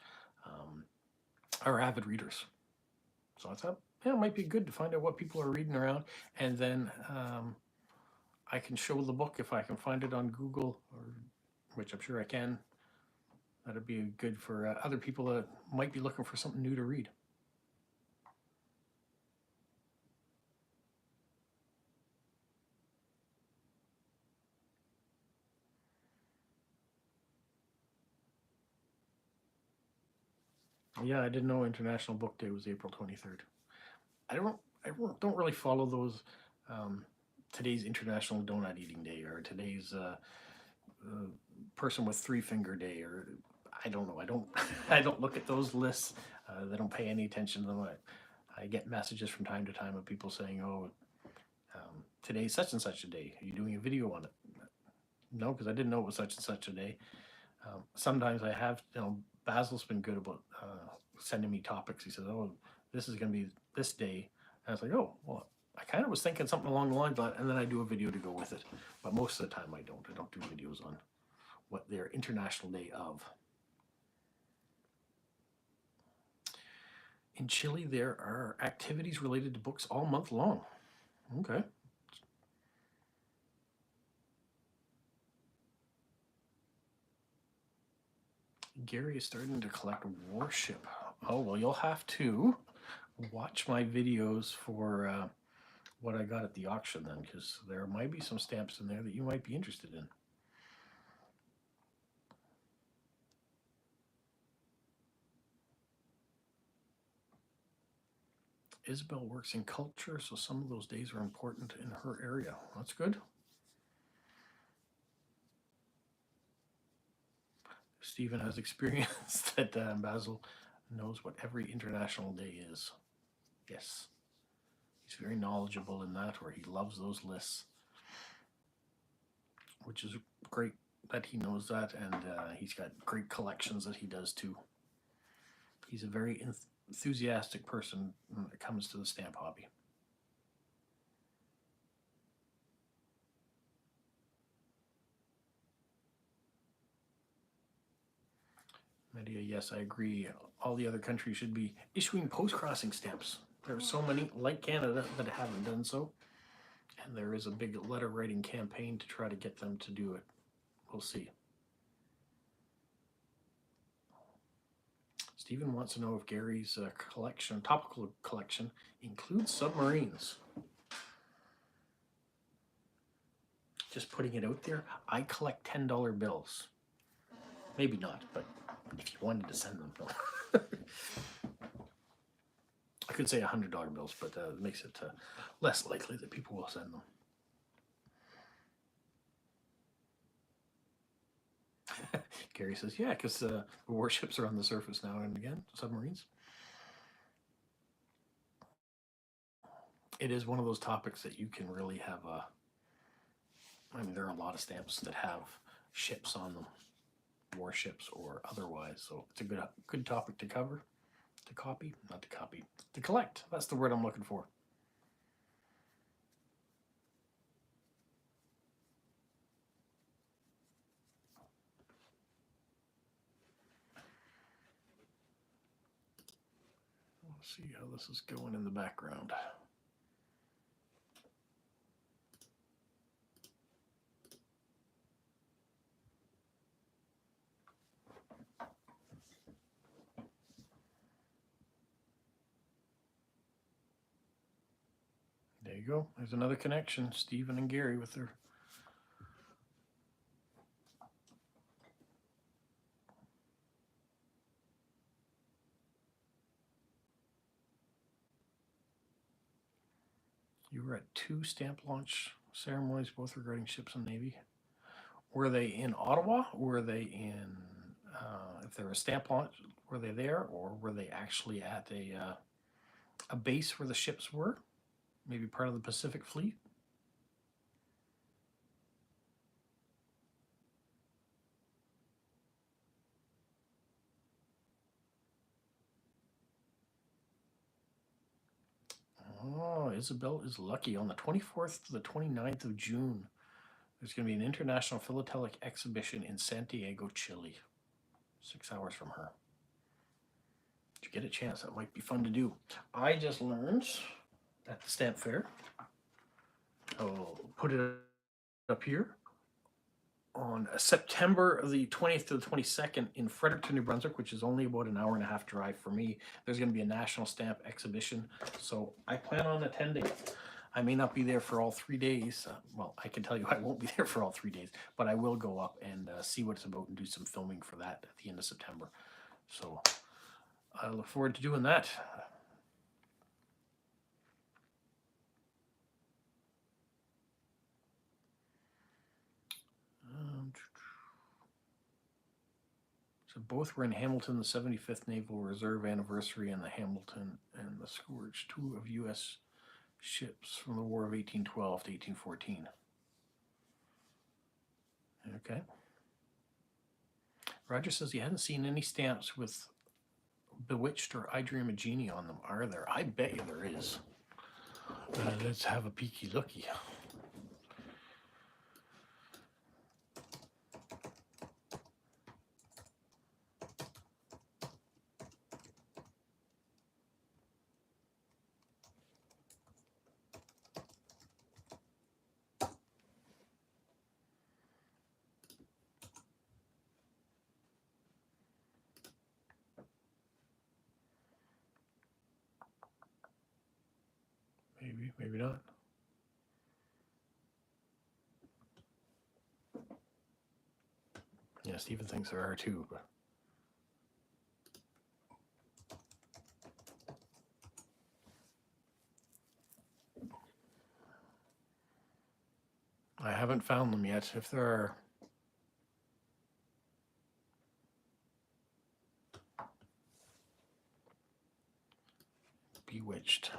are avid readers. So I thought, yeah, it might be good to find out what people are reading around. And then I can show the book if I can find it on Google, or which I'm sure I can. That'd be good for other people that might be looking for something new to read. Yeah, I didn't know International Book Day was April 23rd. I don't really follow those. Um, today's International Donut Eating Day, or today's uh, person with three finger day, or I don't know. I don't I don't look at those lists. They don't pay any attention to them. I get messages from time to time of people saying, "Oh, today's such and such a day. Are you doing a video on it?" No, because I didn't know it was such and such a day. Sometimes I have, Basil's been good about sending me topics. He says, "Oh, this is going to be this day," and I was like, "Oh, well." I kind of was thinking something along the lines of that, and then I do a video to go with it. But most of the time, I don't. I don't do videos on what their International Day of. In Chile, there are activities related to books all month long. Okay. Gary is starting to collect warship. Oh, well, you'll have to watch my videos for what I got at the auction then, because there might be some stamps in there that you might be interested in. Isabel works in culture, so some of those days are important in her area. That's good. Stephen has experience that Basil knows what every international day is. Yes, he's very knowledgeable in that, or he loves those lists, which is great that he knows that, and he's got great collections that he does too. He's a very enthusiastic person when it comes to the stamp hobby. Medea, yes, I agree. All the other countries should be issuing post-crossing stamps. There are so many, like Canada, that haven't done so. And there is a big letter writing campaign to try to get them to do it. We'll see. Stephen wants to know if Gary's collection, topical collection, includes submarines. Just putting it out there, I collect $10 bills. Maybe not, but if you wanted to send them, no. I could say $100 bills, but it makes it less likely that people will send them. Gary says, yeah, because the warships are on the surface now and again, submarines. It is one of those topics that you can really have I mean, there are a lot of stamps that have ships on them, warships or otherwise. So it's a good topic to cover, to copy, not to copy, to collect. That's the word I'm looking for. Let's see how this is going in the background. There you go. There's another connection. Stephen and Gary with their. You were at 2 stamp launch ceremonies, both regarding ships and Navy. Were they in Ottawa? Were they in, if they were a stamp launch, were they there? Or were they actually at a base where the ships were? Maybe part of the Pacific Fleet? Oh, Isabel is lucky. On the 24th to the 29th of June, there's going to be an international philatelic exhibition in Santiago, Chile. 6 hours from her. If you get a chance, that might be fun to do. I just learned at the stamp fair. I'll put it up here on September the 20th to the 22nd in Fredericton, New Brunswick, which is only about an hour and a half drive for me. There's going to be a national stamp exhibition, so I plan on attending. I may not be there for all 3 days. Well, I can tell you I won't be there for all 3 days, but I will go up and see what it's about and do some filming for that at the end of September. So I look forward to doing that. So both were in Hamilton, the 75th Naval Reserve anniversary, and the Hamilton and the Scourge, two of U.S. ships from the War of 1812 to 1814. Okay. Roger says he hadn't seen any stamps with Bewitched or I Dream a Genie on them, are there? I bet you there is. Let's have a peeky looky. Maybe, maybe not. Yeah, Stephen thinks there are too, but I haven't found them yet. If there are, Bewitched.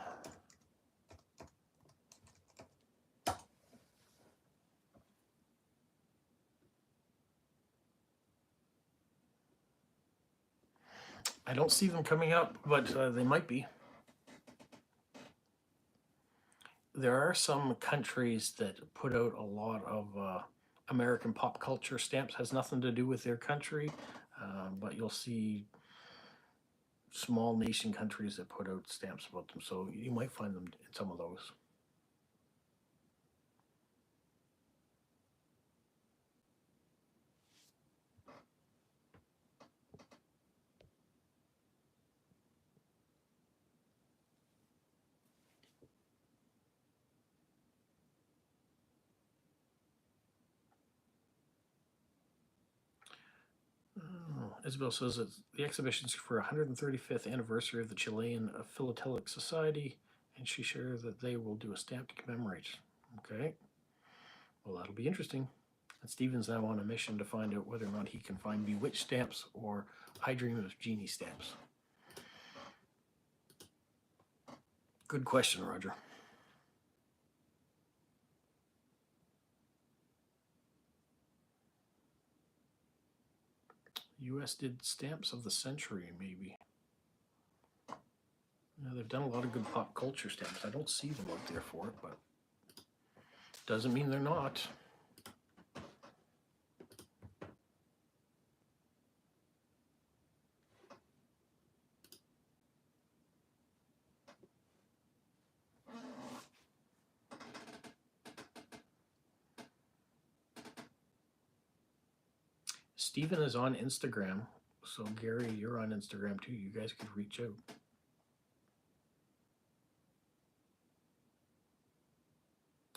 I don't see them coming up, but they might be. There are some countries that put out a lot of American pop culture stamps. Has nothing to do with their country, but you'll see small nation countries that put out stamps about them. So you might find them in some of those. Isabel says that the exhibition's for 135th anniversary of the Chilean Philatelic Society, and she shares that they will do a stamp to commemorate. Okay. Well, that'll be interesting. And Stephen's now on a mission to find out whether or not he can find Bewitched stamps or I Dream of Genie stamps. Good question, Roger. U.S. did stamps of the century, maybe. Yeah, they've done a lot of good pop culture stamps. I don't see them out there for it, but doesn't mean they're not. Stephen is on Instagram, so Gary, you're on Instagram too. You guys could reach out.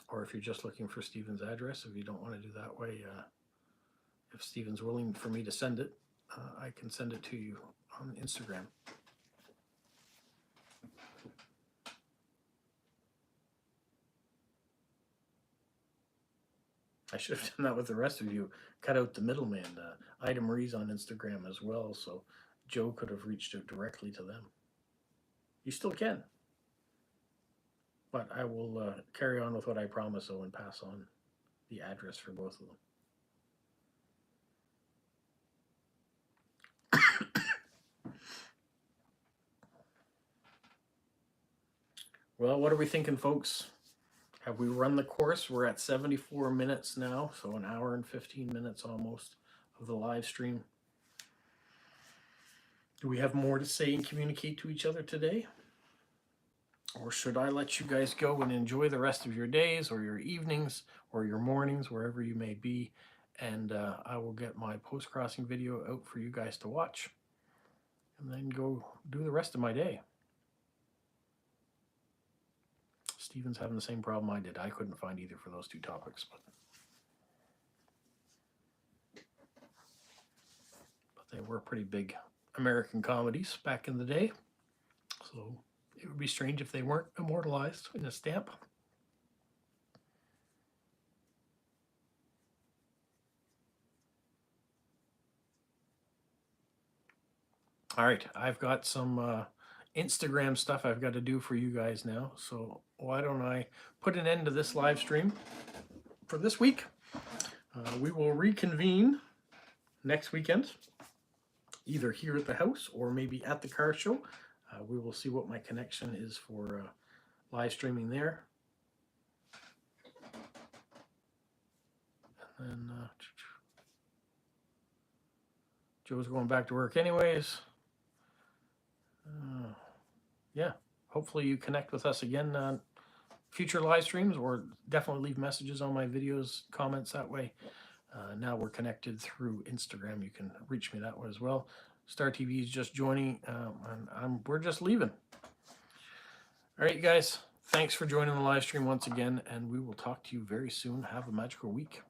Or if you're just looking for Stephen's address, if you don't want to do that way, if Stephen's willing for me to send it, I can send it to you on Instagram. I should have done that with the rest of you. Cut out the middleman. Ida Marie's on Instagram as well, so Joe could have reached out directly to them. You still can. But I will carry on with what I promised, though, and pass on the address for both of them. Well, what are we thinking, folks? Have we run the course? We're at 74 minutes now, so an hour and 15 minutes almost of the live stream. Do we have more to say and communicate to each other today? Or should I let you guys go and enjoy the rest of your days or your evenings or your mornings, wherever you may be, and I will get my post-crossing video out for you guys to watch and then go do the rest of my day. Steven's having the same problem I did. I couldn't find either for those two topics, but they were pretty big American comedies back in the day, so it would be strange if they weren't immortalized in a stamp. All right, I've got some Instagram stuff I've got to do for you guys now, so why don't I put an end to this live stream for this week. We will reconvene next weekend, either here at the house or maybe at the car show. We will see what my connection is for live streaming there. And then Joe's going back to work anyways. Yeah, hopefully you connect with us again on future live streams, or definitely leave messages on my videos, comments that way. Now we're connected through Instagram. You can reach me that way as well. Star TV is just joining, and we're just leaving. All right, you guys, thanks for joining the live stream once again, and we will talk to you very soon. Have a magical week.